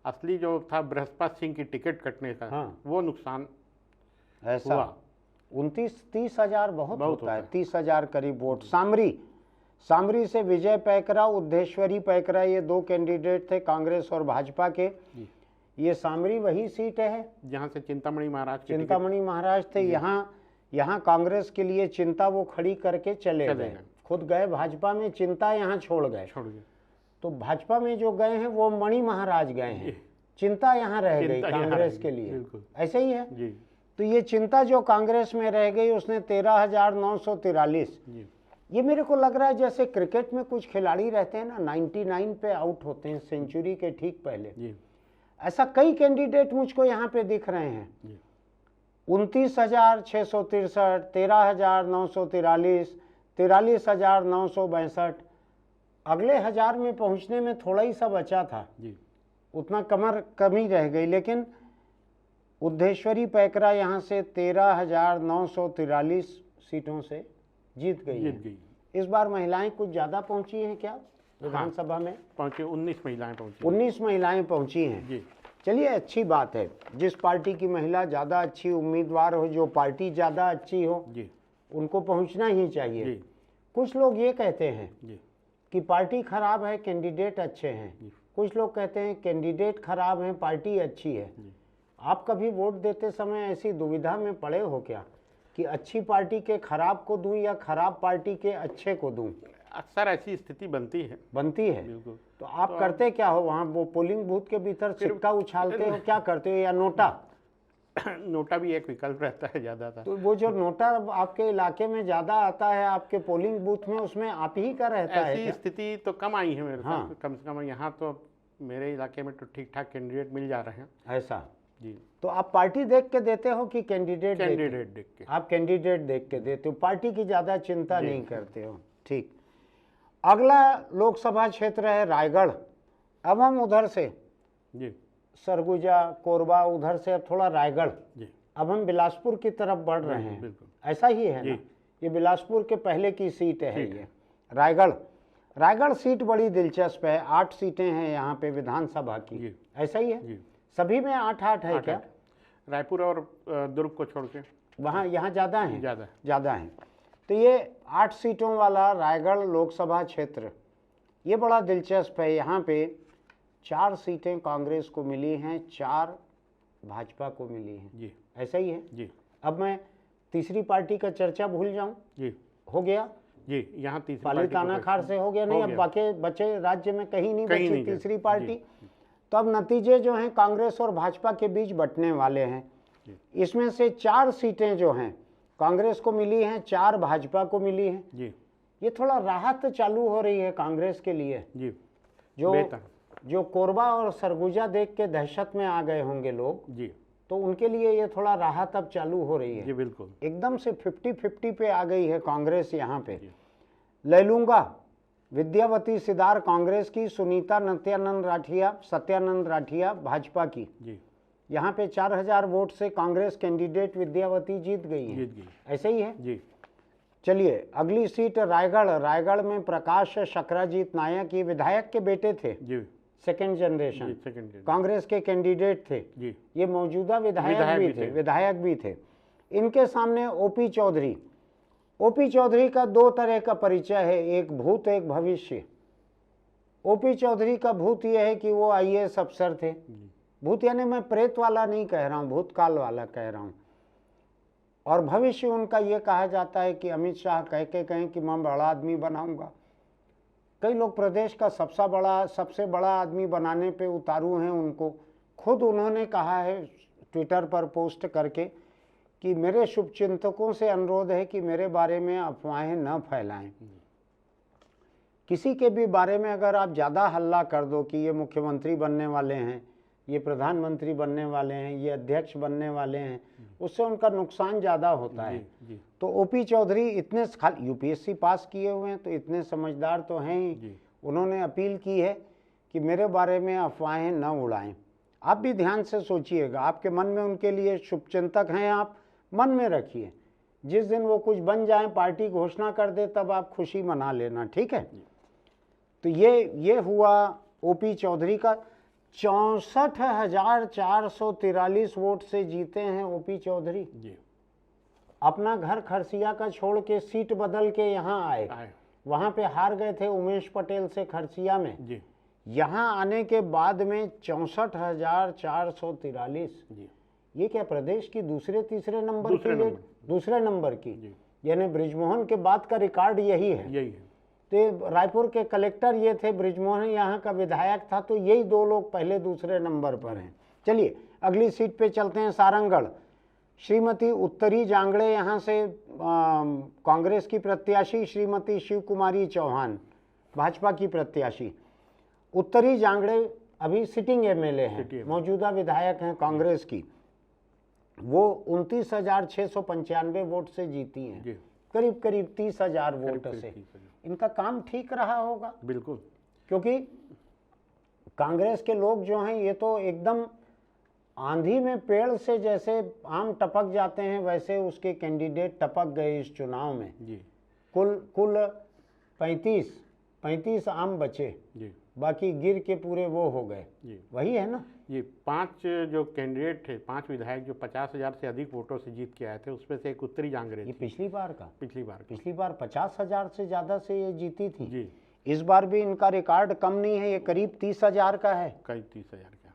असली जो था बृहस्पति सिंह की टिकट कटने का, वो नुकसान ऐसा हुआ। 29-30,000 बहुत होता है, 30,000 करीब वोट। सामरी से विजय पैकरा, उद्धेश्वरी पैकरा, ये 2 कैंडिडेट थे कांग्रेस और भाजपा के। ये सामरी वही सीट है जहाँ से चिंतामणि महाराज थे। यहाँ कांग्रेस के लिए चिंता वो खड़ी करके चले गए, खुद गए भाजपा में, चिंता यहाँ छोड़ गए। तो भाजपा में जो गए हैं वो मणि महाराज गए हैं, चिंता यहाँ रह गई कांग्रेस के लिए। ऐसे ही है। तो ये चिंता जो कांग्रेस में रह गई, उसने 13,943। ये मेरे को लग रहा है जैसे क्रिकेट में कुछ खिलाड़ी रहते हैं ना, 99 पे आउट होते हैं सेंचुरी के ठीक पहले। ऐसा कई कैंडिडेट मुझको यहाँ पे दिख रहे हैं। 29,663, 13,943, 43,962। अगले 1000 में पहुंचने में थोड़ा ही सा बचा था, उतना कमी रह गई। लेकिन उद्धेश्वरी पैकरा यहाँ से 13,943 सीटों से जीत गई। इस बार महिलाएं कुछ ज्यादा पहुंची हैं क्या विधानसभा में? पहुंची, 19 महिलाएं पहुंची। 19 महिलाएं पहुंची हैं। चलिए, अच्छी बात है। जिस पार्टी की महिला ज्यादा अच्छी उम्मीदवार हो, जो पार्टी ज्यादा अच्छी हो, उनको पहुंचना ही चाहिए। कुछ लोग ये कहते हैं कि पार्टी खराब है, कैंडिडेट अच्छे हैं। कुछ लोग कहते हैं कैंडिडेट खराब है, पार्टी अच्छी है। आप कभी वोट देते समय ऐसी दुविधा में पड़े हो क्या कि अच्छी पार्टी के खराब को दूं या खराब पार्टी के अच्छे को दूं? अक्सर ऐसी स्थिति बनती है। तो आप करते क्या हो वहाँ? वो पोलिंग बूथ के भीतर सिक्का उछालते हो, क्या करते हो, या नोटा? नोटा भी एक विकल्प रहता है ज़्यादातर। तो वो जो नोटा आपके इलाके में ज़्यादा आता है आपके पोलिंग बूथ में, उसमें आप ही का रहता है? ऐसी स्थिति तो कम आई है मेरे साथ, कम से कम यहाँ तो मेरे इलाके में तो ठीक ठाक कैंडिडेट मिल जा रहे हैं। ऐसा जी। तो आप पार्टी देख के देते हो कि कैंडिडेट देख के? आप कैंडिडेट देख के देते हो, पार्टी की ज़्यादा चिंता नहीं करते हो। ठीक, अगला लोकसभा क्षेत्र है रायगढ़। अब हम उधर से जी, सरगुजा, कोरबा, उधर से अब थोड़ा रायगढ़, अब हम बिलासपुर की तरफ बढ़ रहे हैं। बिल्कुल ऐसा ही है ना? ये बिलासपुर के पहले की सीट है ये रायगढ़। रायगढ़ सीट बड़ी दिलचस्प है, 8 सीटें हैं यहाँ पे विधानसभा की। ऐसा ही है? सभी में 8-8 है क्या? रायपुर और दुर्ग को छोड़ के वहाँ, यहाँ ज़्यादा हैं? ज़्यादा हैं। तो ये 8 सीटों वाला रायगढ़ लोकसभा क्षेत्र ये बड़ा दिलचस्प है। यहाँ पे 4 सीटें कांग्रेस को मिली हैं, 4 भाजपा को मिली हैं। जी, ऐसा ही है? जी। अब मैं तीसरी पार्टी का चर्चा भूल जाऊं? जी, हो गया जी। यहाँ तीसरी पालीतानाखार से हो गया नहीं? अब बाकी बचे राज्य में कहीं नहीं बची तीसरी पार्टी। तो अब नतीजे जो हैं कांग्रेस और भाजपा के बीच बंटने वाले हैं। इसमें से 4 सीटें जो हैं कांग्रेस को मिली हैं, 4 भाजपा को मिली हैं। जी। ये थोड़ा राहत चालू हो रही है कांग्रेस के लिए। जी। जो कोरबा और सरगुजा देख के दहशत में आ गए होंगे लोग जी, तो उनके लिए ये थोड़ा राहत अब चालू हो रही है। जी, बिल्कुल। एकदम से 50-50 पे आ गई है कांग्रेस यहाँ पे। ले लूंगा विद्यावती सिदार कांग्रेस की, सुनीता सत्यानंद राठिया भाजपा की। जी। यहाँ पे 4000 वोट से कांग्रेस कैंडिडेट विद्यावती जीत गई है। ऐसे ही है? जी। चलिए अगली सीट रायगढ़। रायगढ़ में प्रकाश शकराजीत नायक, ये विधायक के बेटे थे। जी। सेकेंड जनरेशन कांग्रेस के कैंडिडेट थे। जी। ये मौजूदा विधायक भी थे। इनके सामने ओपी चौधरी। ओपी चौधरी का 2 तरह का परिचय है, एक भूत एक भविष्य। ओपी चौधरी का भूत यह है कि वो IAS अफसर थे। भूत यानी मैं प्रेत वाला नहीं कह रहा हूँ, भूतकाल वाला कह रहा हूँ। और भविष्य उनका ये कहा जाता है कि अमित शाह कह के कहें कि मैं बड़ा आदमी बनाऊंगा। कई लोग प्रदेश का सबसे बड़ा आदमी बनाने पे उतारू हैं उनको। खुद उन्होंने कहा है ट्विटर पर पोस्ट करके कि मेरे शुभचिंतकों से अनुरोध है कि मेरे बारे में अफवाहें न फैलाएं। किसी के भी बारे में अगर आप ज़्यादा हल्ला कर दो कि ये मुख्यमंत्री बनने वाले हैं, ये प्रधानमंत्री बनने वाले हैं, ये अध्यक्ष बनने वाले हैं, उससे उनका नुकसान ज़्यादा होता है। तो ओपी चौधरी इतने UPSC पास किए हुए हैं तो इतने समझदार तो हैं ही। उन्होंने अपील की है कि मेरे बारे में अफवाहें न उड़ाएं। आप भी ध्यान से सोचिएगा, आपके मन में उनके लिए शुभचिंतक हैं, आप मन में रखिए। जिस दिन वो कुछ बन जाए, पार्टी घोषणा कर दे, तब आप खुशी मना लेना, ठीक है? तो ये हुआ ओपी चौधरी का। 64,443 वोट से जीते हैं ओपी चौधरी। अपना घर खरसिया का छोड़ के सीट बदल के यहाँ आए। वहाँ पे हार गए थे उमेश पटेल से खरसिया में। यहाँ आने के बाद में 64,443। ये क्या प्रदेश की दूसरे नंबर की यानी बृजमोहन के बाद का रिकॉर्ड यही है। तो रायपुर के कलेक्टर ये थे, बृजमोहन यहाँ का विधायक था, तो यही 2 लोग पहले दूसरे नंबर पर हैं। चलिए अगली सीट पे चलते हैं, सारंगढ़। श्रीमती उत्तरी जांगड़े यहाँ से कांग्रेस की प्रत्याशी, श्रीमती शिव कुमारी चौहान भाजपा की प्रत्याशी। उत्तरी जांगड़े अभी सिटिंग MLA हैं, मौजूदा विधायक हैं कांग्रेस की। वो 29,695 वोट से जीती हैं, करीब 30,000 वोट से। इनका काम ठीक रहा होगा बिल्कुल, क्योंकि कांग्रेस के लोग जो हैं ये तो एकदम आंधी में पेड़ से जैसे आम टपक जाते हैं वैसे उसके कैंडिडेट टपक गए इस चुनाव में। कुल 35 आम बचे, बाकी गिर के पूरे वो हो गए। वही है ना? ये 5 जो कैंडिडेट थे, 5 विधायक जो 50,000 से अधिक वोटों से जीत के आए थे, उसमें से एक उत्तरी जांगड़े। ये पिछली बार 50,000 से ज़्यादा से ये जीती थी जी। इस बार भी इनका रिकॉर्ड कम नहीं है, ये करीब 30,000 का है। करीब 30,000 का,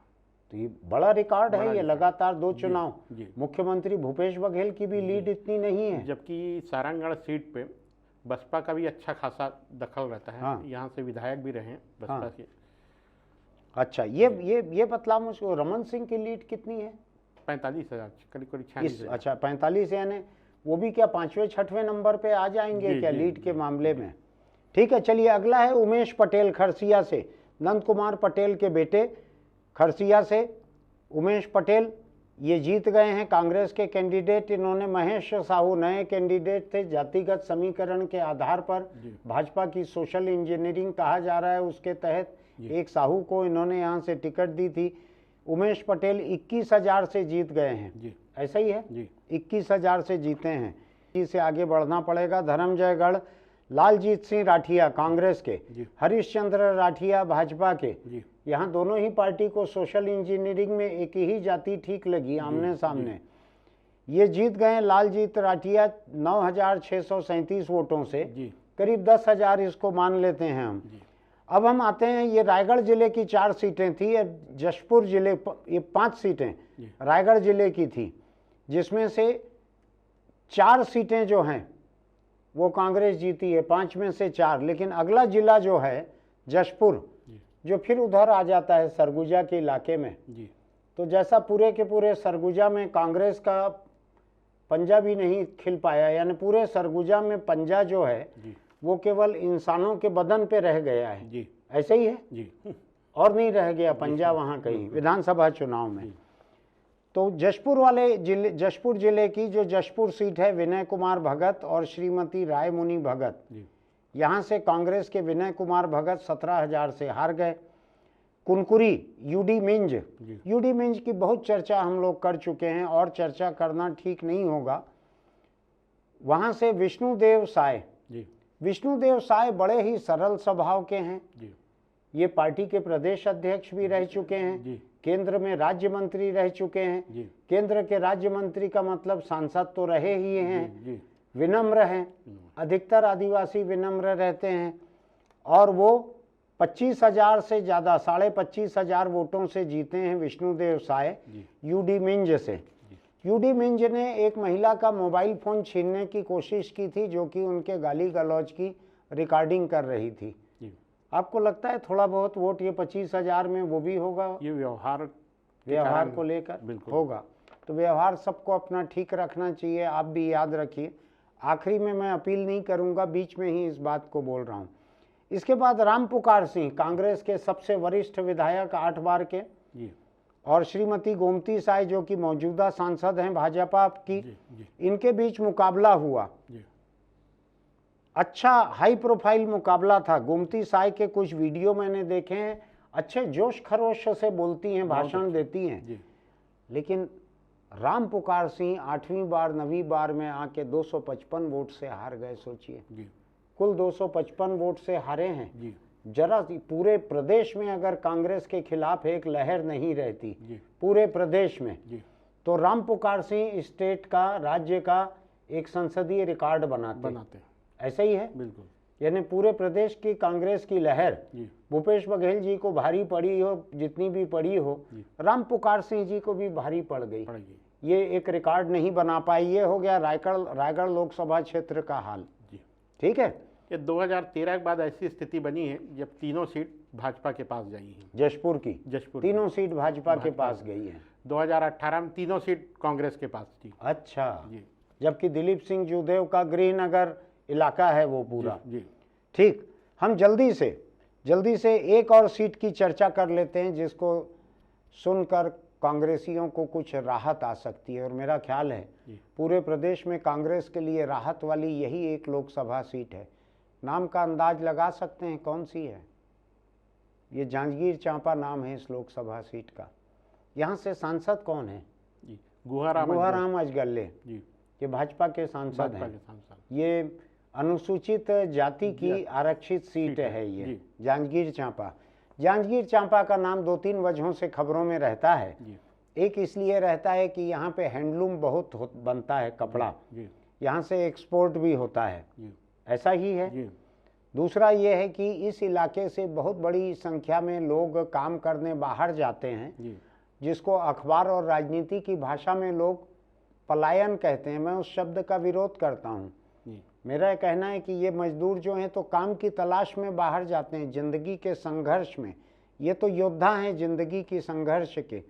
तो ये बड़ा रिकॉर्ड है। ये लगातार 2 चुनाव। मुख्यमंत्री भूपेश बघेल की भी लीड इतनी नहीं है। जबकि सारंगढ़ सीट पे बसपा का भी अच्छा खासा दखल रहता है। हाँ। यहाँ से विधायक भी रहे बसपा के। अच्छा, ये बतला मुझको, रमन सिंह की लीड कितनी है? 45,000 करीब 46,000। अच्छा 45, यानी वो भी क्या 5वें 6वें नंबर पे आ जाएंगे क्या लीड के मामले में? ठीक है, चलिए अगला है उमेश पटेल खरसिया से, नंद कुमार पटेल के बेटे खरसिया से उमेश पटेल, ये जीत गए हैं कांग्रेस के कैंडिडेट। इन्होंने महेश साहू नए कैंडिडेट थे, जातिगत समीकरण के आधार पर भाजपा की सोशल इंजीनियरिंग कहा जा रहा है, उसके तहत एक साहू को इन्होंने यहाँ से टिकट दी थी। उमेश पटेल 21,000 से जीत गए हैं, ऐसा ही है 21,000 से जीते हैं। इसे आगे बढ़ना पड़ेगा। धर्मजय गढ़, लालजीत सिंह राठिया कांग्रेस के, हरीशचंद्र राठिया भाजपा के। यहाँ दोनों ही पार्टी को सोशल इंजीनियरिंग में एक ही जाति ठीक लगी आमने सामने। ये जीत गए लालजीत राठिया 9,637 वोटों से, करीब 10,000 इसको मान लेते हैं हम। अब हम आते हैं, ये रायगढ़ जिले की 4 सीटें थी, जशपुर जिले ये 5 सीटें रायगढ़ जिले की थी, जिसमें से 4 सीटें जो हैं वो कांग्रेस जीती है, 5 में से 4। लेकिन अगला जिला जो है जशपुर, जो फिर उधर आ जाता है सरगुजा के इलाके में, तो जैसा पूरे के पूरे सरगुजा में कांग्रेस का पंजा भी नहीं खिल पाया, यानी पूरे सरगुजा में पंजा जो है वो केवल इंसानों के बदन पे रह गया है, ऐसे ही है और नहीं रह गया पंजा वहाँ कहीं विधानसभा चुनाव में। तो जशपुर जिले की जो जशपुर सीट है, विनय कुमार भगत और श्रीमती रायमुनि भगत, यहाँ से कांग्रेस के विनय कुमार भगत 17,000 से हार गए। कुनकुरी यूडी मिंज की बहुत चर्चा हम लोग कर चुके हैं और चर्चा करना ठीक नहीं होगा। वहाँ से विष्णुदेव साय बड़े ही सरल स्वभाव के हैं, ये पार्टी के प्रदेश अध्यक्ष भी रह चुके हैं, केंद्र में राज्य मंत्री रह चुके हैं। केंद्र के राज्य मंत्री का मतलब सांसद तो रहे ही हैं, विनम्र हैं, अधिकतर आदिवासी विनम्र रहते हैं, और वो 25,000 से ज़्यादा 25,500 वोटों से जीते हैं विष्णुदेव साय यूडी मिंज से। यूडी मिंज ने एक महिला का मोबाइल फ़ोन छीनने की कोशिश की थी, जो कि उनके गाली गलौज की रिकॉर्डिंग कर रही थी। आपको लगता है थोड़ा बहुत वोट ये 25,000 में वो भी होगा? ये व्यवहार को लेकर होगा, तो व्यवहार सबको अपना ठीक रखना चाहिए, आप भी याद रखिए। आखिरी में मैं अपील नहीं करूंगा, बीच में ही इस बात को बोल रहा हूं। इसके बाद रामपुकार सिंह, कांग्रेस के सबसे वरिष्ठ विधायक 8 बार के, और श्रीमती गोमती साय जो कि मौजूदा सांसद हैं भाजपा की, इनके बीच मुकाबला हुआ। अच्छा हाई प्रोफाइल मुकाबला था। गोमती साय के कुछ वीडियो मैंने देखे हैं, अच्छे जोश खरोश से बोलती हैं, भाषण देती हैं, लेकिन रामपुकार सिंह 8वीं बार 9वीं बार में आके 255 वोट से हार गए। सोचिए, कुल 255 वोट से हारे हैं। जरा पूरे प्रदेश में अगर कांग्रेस के खिलाफ एक लहर नहीं रहती पूरे प्रदेश में, तो रामपुकार सिंह स्टेट का, राज्य का एक संसदीय रिकॉर्ड बनाते। ऐसा ही है बिल्कुल, यानी पूरे प्रदेश की कांग्रेस की लहर भूपेश बघेल जी को भारी पड़ी हो, जितनी भी पड़ी हो, रामपुकार सिंह जी को भी भारी पड़ गई। ये एक रिकॉर्ड नहीं बना पाई। ये हो गया रायगढ़ लोकसभा क्षेत्र का हाल। ठीक है, ये 2013 के बाद ऐसी स्थिति बनी है जब तीनों सीट भाजपा के पास गई हैं। जशपुर तीनों सीट भाजपा के पास गई है। 2018 में तीनों सीट कांग्रेस के पास थी। अच्छा, जबकि दिलीप सिंह जूदेव का गृहनगर इलाका है वो पूरा। ठीक, हम जल्दी से एक और सीट की चर्चा कर लेते हैं, जिसको सुनकर कांग्रेसियों को कुछ राहत आ सकती है, और मेरा ख्याल है पूरे प्रदेश में कांग्रेस के लिए राहत वाली यही एक लोकसभा सीट है। नाम का अंदाज लगा सकते हैं कौन सी है? ये जांजगीर चांपा नाम है इस लोकसभा सीट का। यहाँ से सांसद कौन है? गुहाराम अजगल्ले, ये भाजपा के सांसद हैं। ये अनुसूचित जाति की आरक्षित सीट है ये जांजगीर चांपा का नाम 2-3 वजहों से खबरों में रहता है। एक इसलिए रहता है कि यहाँ पे हैंडलूम बहुत बनता है, कपड़ा, यहाँ से एक्सपोर्ट भी होता है, ऐसा ही है। दूसरा ये है कि इस इलाके से बहुत बड़ी संख्या में लोग काम करने बाहर जाते हैं, जिसको अखबार और राजनीति की भाषा में लोग पलायन कहते हैं। मैं उस शब्द का विरोध करता हूँ। मेरा कहना है कि ये मजदूर जो हैं तो काम की तलाश में बाहर जाते हैं, जिंदगी के संघर्ष में। ये तो योद्धा हैं जिंदगी की संघर्ष के।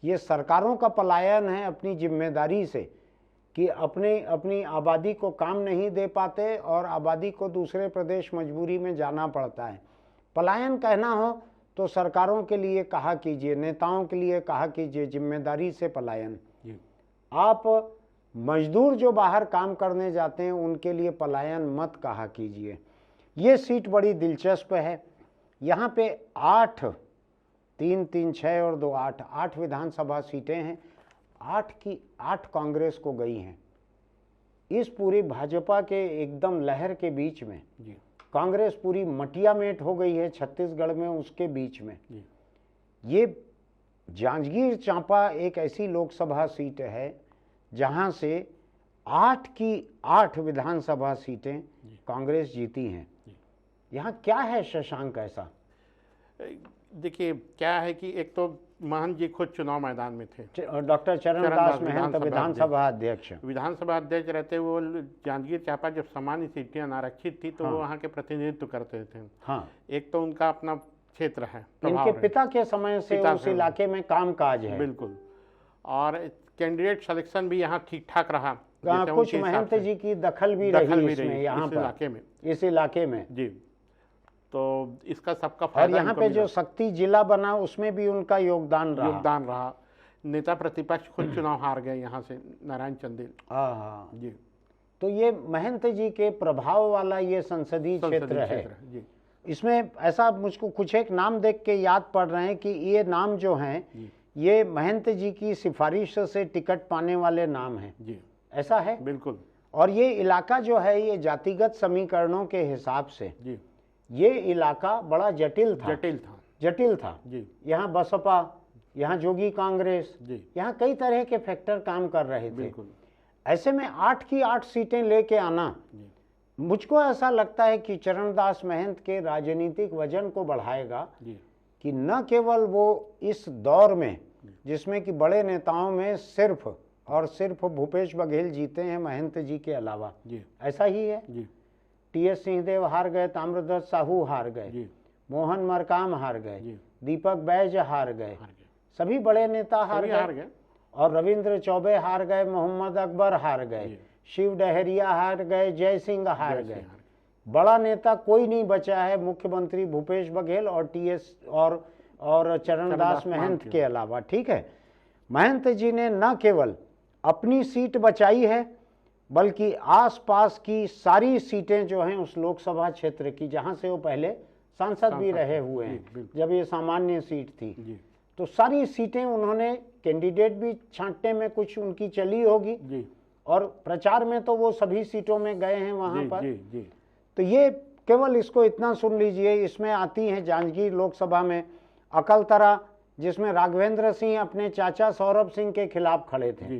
ये सरकारों का पलायन है अपनी जिम्मेदारी से, कि अपनी आबादी को काम नहीं दे पाते और आबादी को दूसरे प्रदेश मजबूरी में जाना पड़ता है। पलायन कहना हो तो सरकारों के लिए कहा कीजिए, नेताओं के लिए कहा कीजिए, जिम्मेदारी से पलायन। आप मजदूर जो बाहर काम करने जाते हैं उनके लिए पलायन मत कहा कीजिए। ये सीट बड़ी दिलचस्प है। यहाँ पे 8, 3, 3, 6 और 2, 8 विधानसभा सीटें हैं। 8 की 8 कांग्रेस को गई हैं। इस पूरी भाजपा के एकदम लहर के बीच में कांग्रेस पूरी मटिया मेट हो गई है छत्तीसगढ़ में, उसके बीच में। ये जांजगीर चांपा एक ऐसी लोकसभा सीट है जहां से 8 की 8 विधानसभा सीटें कांग्रेस जीती हैं। यहाँ क्या है शशांक ऐसा? देखिए क्या है कि एक तो महंत जी खुद चुनाव मैदान में थे, और डॉक्टर चरणदास महंत विधानसभा अध्यक्ष रहते, वो जांजगीर चांपा जब सामान्य सीटें अनारक्षित थी तो वो वहाँ के प्रतिनिधित्व करते थे। हाँ, एक तो उनका अपना क्षेत्र है, इनके पिता के समय से उस इलाके में कामकाज है। बिल्कुल, और कैंडिडेट सिलेक्शन भी यहाँ ठीक ठाक रहा। कुछ महंत जी की दखल भी रही यहाँ पर, इस इलाके में जी। तो इसका सबका फायदा, और यहाँ पे जो शक्ति जिला बना उसमें भी उनका योगदान रहा। नेता प्रतिपक्ष खुद चुनाव हार गए यहाँ से, नारायण चंदेल। हाँ जी। तो ये महंत जी के प्रभाव वाला ये संसदीय क्षेत्र है जी। इसमें ऐसा मुझको कुछ एक नाम देख के याद पड़ रहे हैं कि ये नाम जो हैं ये महंत जी की सिफारिश से टिकट पाने वाले नाम हैं जी। ऐसा है? बिल्कुल। और ये इलाका जो है ये जातिगत समीकरणों के हिसाब से जी, ये इलाका बड़ा जटिल था जी। यहाँ बसपा, यहाँ जोगी कांग्रेस जी, यहाँ कई तरह के फैक्टर काम कर रहे थे। बिल्कुल। ऐसे में 8 की 8 सीटें लेके आना जी, मुझको ऐसा लगता है कि चरणदास महंत के राजनीतिक वजन को बढ़ाएगा जी। कि न केवल वो इस दौर में जिसमें कि बड़े नेताओं में सिर्फ और सिर्फ भूपेश बघेल जीते हैं महंत जी के अलावा जी। ऐसा ही है जी। टी.एस. सिंहदेव हार गए, ताम्रध्वज साहू हार गए, मोहन मरकाम हार गए, दीपक बैज हार गए, सभी बड़े नेता हार गए, और रविंद्र चौबे हार गए, मोहम्मद अकबर हार गए, शिव डहरिया हार गए, जय सिंह हार गए। बड़ा नेता कोई नहीं बचा है मुख्यमंत्री भूपेश बघेल और टी.एस. और चरणदास महंत के अलावा। ठीक है, महंत जी ने न केवल अपनी सीट बचाई है बल्कि आसपास की सारी सीटें जो हैं उस लोकसभा क्षेत्र की, जहां से वो पहले सांसद भी रहे हुए हैं जब ये सामान्य सीट थी, तो सारी सीटें उन्होंने, कैंडिडेट भी छांटने में कुछ उनकी चली होगी जी, और प्रचार में तो वो सभी सीटों में गए हैं वहां पर जी। तो ये केवल इसको इतना सुन लीजिए, इसमें आती हैं जांजगीर लोकसभा में अकलतरा, जिसमें राघवेंद्र सिंह अपने चाचा सौरभ सिंह के खिलाफ खड़े थे।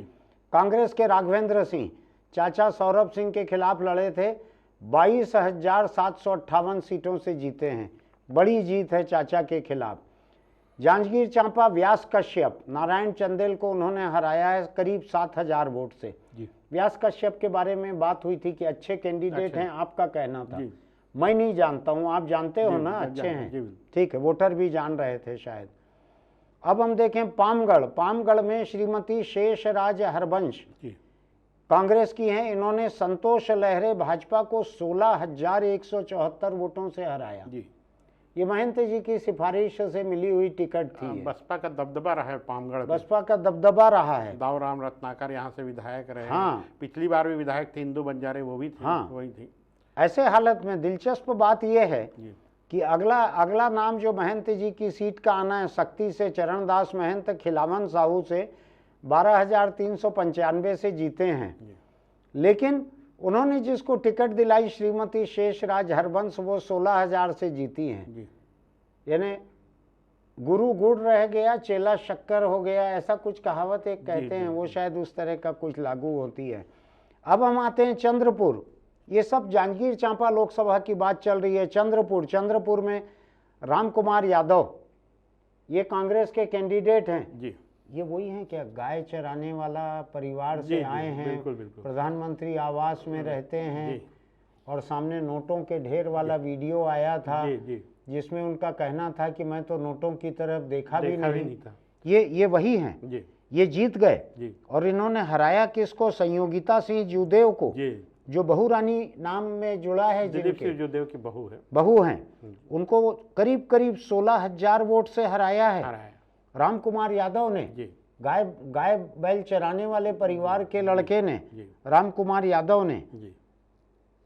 कांग्रेस के राघवेंद्र सिंह चाचा सौरभ सिंह के खिलाफ लड़े थे, 22,758 सीटों से जीते हैं, बड़ी जीत है चाचा के खिलाफ। जांजगीर चांपा व्यास कश्यप, नारायण चंदेल को उन्होंने हराया है करीब 7,000 वोट से। व्यास कश्यप के बारे में बात हुई थी कि अच्छे कैंडिडेट हैं, आपका कहना था। मैं नहीं जानता हूं, आप जानते हो ना, अच्छे हैं, ठीक है, वोटर भी जान रहे थे शायद। अब हम देखें पामगढ़ में श्रीमती शेषराज हरबंश कांग्रेस की हैं, इन्होंने संतोष लहरे भाजपा को 16,174 वोटों से हराया जी। ये महंत जी की सिफारिश से मिली हुई टिकट थी। बसपा का दबदबा रहा है पामगढ़, बसपा का दबदबा रहा है। दाऊराम रत्नाकर यहाँ से विधायक रहे। हाँ, पिछली बार भी विधायक थे, इंदू बंजारे वो भी थे। हाँ, वही थी। ऐसे हालत में दिलचस्प बात यह है कि अगला नाम जो महंत जी की सीट का आना है, शक्ति से चरणदास महंत खिलावन साहू से 12,395 से जीते हैं, लेकिन उन्होंने जिसको टिकट दिलाई श्रीमती शेषराज हरबंश, वो 16,000 से जीती हैं। यानी गुरु गुड़ रह गया, चेला शक्कर हो गया, ऐसा कुछ कहावत एक कहते हैं, वो शायद उस तरह का कुछ लागू होती है। अब हम आते हैं चंद्रपुर। ये सब जांजगीर चांपा लोकसभा की बात चल रही है। चंद्रपुर में राम कुमार यादव, ये कांग्रेस के कैंडिडेट हैं जी। ये वही हैं क्या, गाय चराने वाला परिवार से आए हैं, बिल्कुल, बिल्कुल। प्रधानमंत्री आवास में रहते हैं, और सामने नोटों के ढेर वाला वीडियो आया था जिसमें उनका कहना था कि मैं तो नोटों की तरफ देखा भी नहीं था। ये वही हैं जी, ये जीत गए जी, और इन्होंने हराया किसको? संयोगिता सिंह जूदेव को जी, जो बहू रानी नाम में जुड़ा है, जिनके जूदेव की बहू हैं, उनको करीब करीब 16,000 वोट से हराया है। राम कुमार यादव ने, गाय बैल चराने वाले परिवार के लड़के ने, राम कुमार यादव ने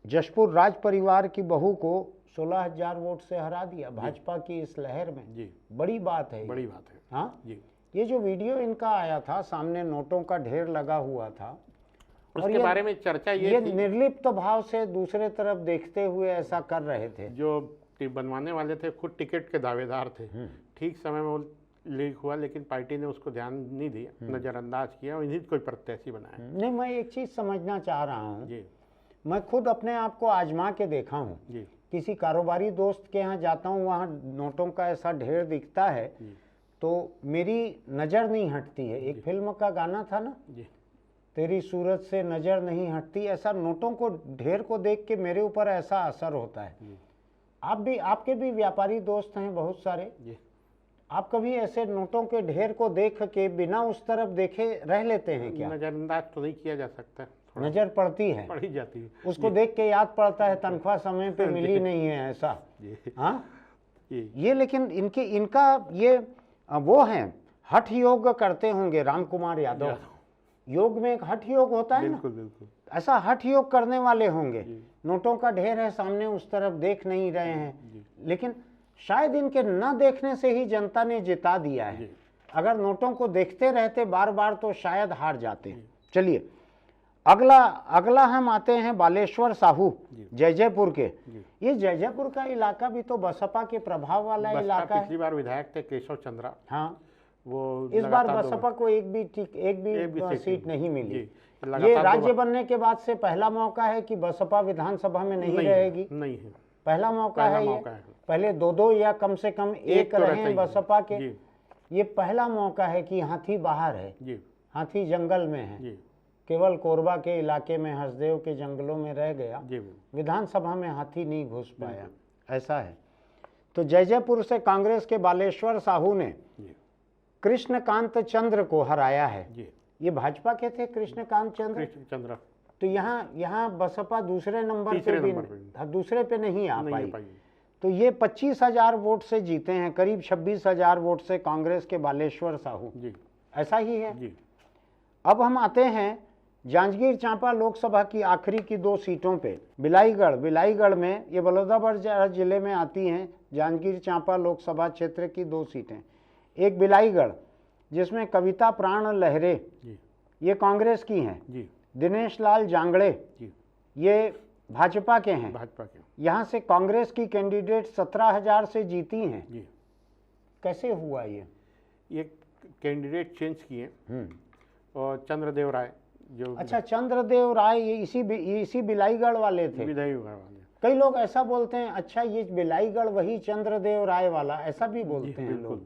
जशपुर राज परिवार की बहू को 16,000 वोट से हरा दिया भाजपा की इस लहर में जी। बड़ी बात है, बड़ी बात है। हाँ जी। ये जो वीडियो इनका आया था, सामने नोटों का ढेर लगा हुआ था, उसके बारे में चर्चा ये थी, निर्लिप्त भाव से दूसरे तरफ देखते हुए ऐसा कर रहे थे। जो बनवाने वाले थे खुद टिकट के दावेदार थे, ठीक समय में वो लीक हुआ, लेकिन पार्टी ने उसको ध्यान नहीं दिया, नजरअंदाज किया और इन्हीं कोई प्रत्याशी बनाया। नहीं, मैं एक चीज समझना चाह रहा हूँ जी, मैं खुद अपने आप को आजमा के देखा हूँ जी। किसी कारोबारी दोस्त के यहाँ जाता हूँ, वहाँ नोटों का ऐसा ढेर दिखता है तो मेरी नज़र नहीं हटती है। एक फिल्म का गाना था ना जी, तेरी सूरत से नज़र नहीं हटती, ऐसा नोटों को ढेर को देख के मेरे ऊपर ऐसा असर होता है। आप भी, आपके भी व्यापारी दोस्त हैं बहुत सारे जी। आप कभी ऐसे नोटों के ढेर को देख के बिना उस तरफ देखे रह लेते हैं क्या? नजरअंदाज तो नहीं किया जा सकता, नजर पड़ती है, पड़ी जाती है, उसको देख के याद पड़ता है तनख्वाह समय पे मिली नहीं है ऐसा। हाँ ये लेकिन इनका ये वो हैं, हठ योग करते होंगे राम कुमार यादव। योग में एक हठ योग होता है ना, बिल्कुल ऐसा हठ योग करने वाले होंगे। नोटों का ढेर है सामने, उस तरफ देख नहीं रहे हैं, लेकिन शायद इनके न देखने से ही जनता ने जिता दिया है। अगर नोटों को देखते रहते बार बार तो शायद हार जाते। चलिए अगला हम आते हैं बालेश्वर साहू, जयजयपुर के। ये जयजयपुर का इलाका भी तो बसपा के प्रभाव वाला इलाका है। पिछली बार विधायक थे केशव चंद्रा, हाँ, वो इस बार बसपा को एक भी सीट नहीं मिली। ये राज्य बनने के बाद से पहला मौका है कि बसपा विधानसभा में नहीं रहेगी, नहीं है, पहला मौका है ये। पहले दो या कम से कम एक रहे बसपा के, ये पहला मौका है कि हाथी बाहर है, हाथी जंगल में है, केवल कोरबा के इलाके में हसदेव के जंगलों में रह गया, विधानसभा में हाथी नहीं घुस पाया, ऐसा है। तो जयजयपुर से कांग्रेस के बालेश्वर साहू ने कृष्णकांत चंद्र को हराया है। ये भाजपा के थे कृष्णकांत चंद्र। तो यहाँ बसपा दूसरे नंबर पे भी, दूसरे पे नहीं आ पाई। तो ये 25,000 वोट से जीते हैं, करीब 26,000 वोट से कांग्रेस के बालेश्वर साहू, ऐसा ही है। अब हम आते हैं जांजगीर चांपा लोकसभा की आखिरी की 2 सीटों पे। बिलाईगढ़ में, ये बलौदाबाजार जिले में आती हैं जांजगीर चांपा लोकसभा क्षेत्र की 2 सीटें। एक बिलाईगढ़ जिसमें कविता प्राण लहरे, ये कांग्रेस की हैं, दिनेश लाल जांगड़े ये भाजपा के हैं। यहाँ से कांग्रेस की कैंडिडेट 17,000 से जीती हैं। कैसे हुआ ये कैंडिडेट चेंज किए, और चंद्रदेव राय जो, अच्छा, चंद्रदेव राय ये इसी बिलाईगढ़ वाले थे। कई लोग ऐसा बोलते हैं, अच्छा ये बिलाईगढ़ वही चंद्रदेव राय वाला, ऐसा भी बोलते हैं लोग।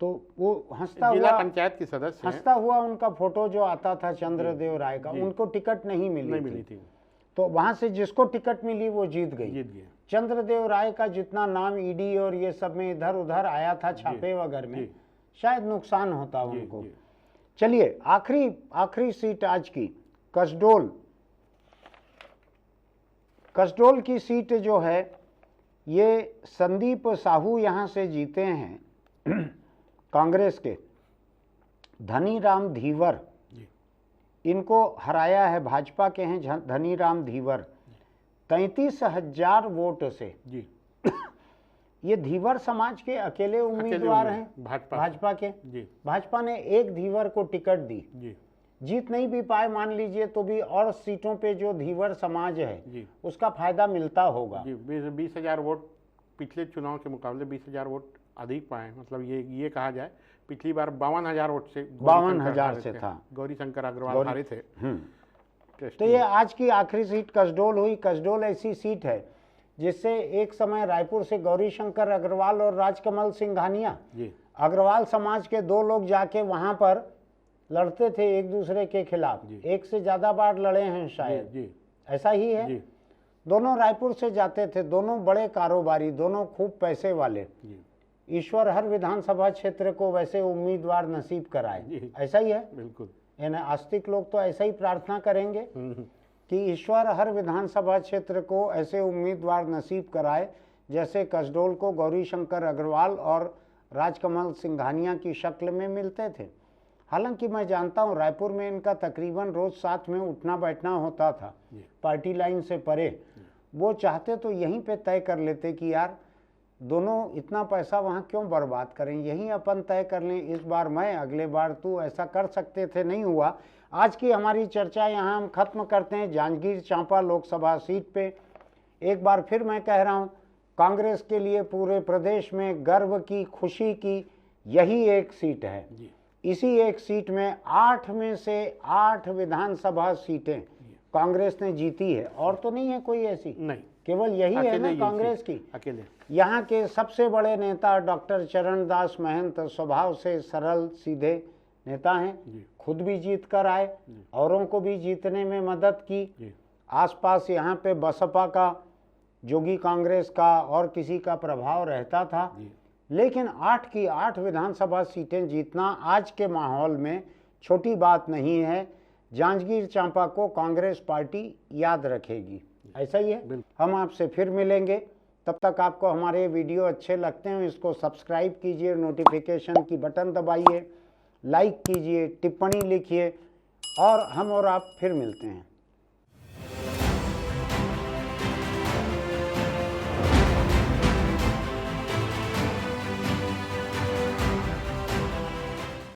तो वो हंसता जिला हुआ पंचायत की सदस्य हंसता हुआ उनका फोटो जो आता था चंद्रदेव राय का, उनको टिकट नहीं मिली थी। तो वहां से जिसको टिकट मिली वो जीत गई। चंद्रदेव राय का जितना नाम ईडी और ये सब में इधर उधर आया था छापे वगैरह में, शायद नुकसान होता उनको। चलिए आखिरी सीट आज की कसडोल की सीट जो है, ये संदीप साहू यहाँ से जीते हैं कांग्रेस के। धनीराम धीवर इनको हराया है, भाजपा के हैं धनीराम धीवर, 33,000 वोट से जी। ये धीवर समाज के अकेले उम्मीदवार हैं भाजपा के जी। भाजपा ने एक धीवर को टिकट दी जी। जीत नहीं भी पाए मान लीजिए, तो भी और सीटों पे जो धीवर समाज है जी, उसका फायदा मिलता होगा जी। 20,000 वोट पिछले चुनाव के मुकाबले 20,000 वोट अधिक पाए, मतलब ये कहा जाए पिछली बार 52,000 वोट से 52,000 से था, गौरी शंकर अग्रवाल हारे थे। तो ये आज की आखिरी सीट कसडोल हुई। कसडोल ऐसी सीट है जिससे एक समय रायपुर से गौरी शंकर अग्रवाल और राजकमल सिंघानिया, अग्रवाल समाज के 2 लोग जाके वहां पर लड़ते थे एक दूसरे के खिलाफ, एक से ज्यादा बार लड़े हैं शायद, ऐसा ही है। दोनों रायपुर से जाते थे, दोनों बड़े कारोबारी, दोनों खूब पैसे वाले। ईश्वर हर विधानसभा क्षेत्र को वैसे उम्मीदवार नसीब कराए, ऐसा ही है। बिल्कुल, यानी आस्तिक लोग तो ऐसा ही प्रार्थना करेंगे कि ईश्वर हर विधानसभा क्षेत्र को ऐसे उम्मीदवार नसीब कराए जैसे कसडोल को गौरीशंकर अग्रवाल और राजकमल सिंघानिया की शक्ल में मिलते थे। हालांकि मैं जानता हूं रायपुर में इनका तकरीबन रोज साथ में उठना बैठना होता था, पार्टी लाइन से परे। वो चाहते तो यहीं पे तय कर लेते कि यार दोनों इतना पैसा वहाँ क्यों बर्बाद करें, यहीं अपन तय कर लें, इस बार मैं अगले बार तू, ऐसा कर सकते थे, नहीं हुआ। आज की हमारी चर्चा यहाँ हम खत्म करते हैं जांजगीर चांपा लोकसभा सीट पे। एक बार फिर मैं कह रहा हूँ, कांग्रेस के लिए पूरे प्रदेश में गर्व की, खुशी की यही एक सीट है। इसी एक सीट में 8 में से 8 विधानसभा सीटें कांग्रेस ने जीती है, और तो नहीं है कोई ऐसी, नहीं, केवल यही है ना कांग्रेस की अकेले। यहाँ के सबसे बड़े नेता डॉक्टर चरणदास महंत स्वभाव से सरल सीधे नेता हैं, खुद भी जीत कर आए, औरों को भी जीतने में मदद की। आसपास यहाँ पे बसपा का, जोगी कांग्रेस का और किसी का प्रभाव रहता था, लेकिन 8 की 8 विधानसभा सीटें जीतना आज के माहौल में छोटी बात नहीं है। जांजगीर चांपा को कांग्रेस पार्टी याद रखेगी, ऐसा ही है। हम आपसे फिर मिलेंगे, तब तक आपको हमारे वीडियो अच्छे लगते हैं इसको सब्सक्राइब कीजिए, नोटिफिकेशन की बटन दबाइए, लाइक कीजिए, टिप्पणी लिखिए, और हम और आप फिर मिलते हैं।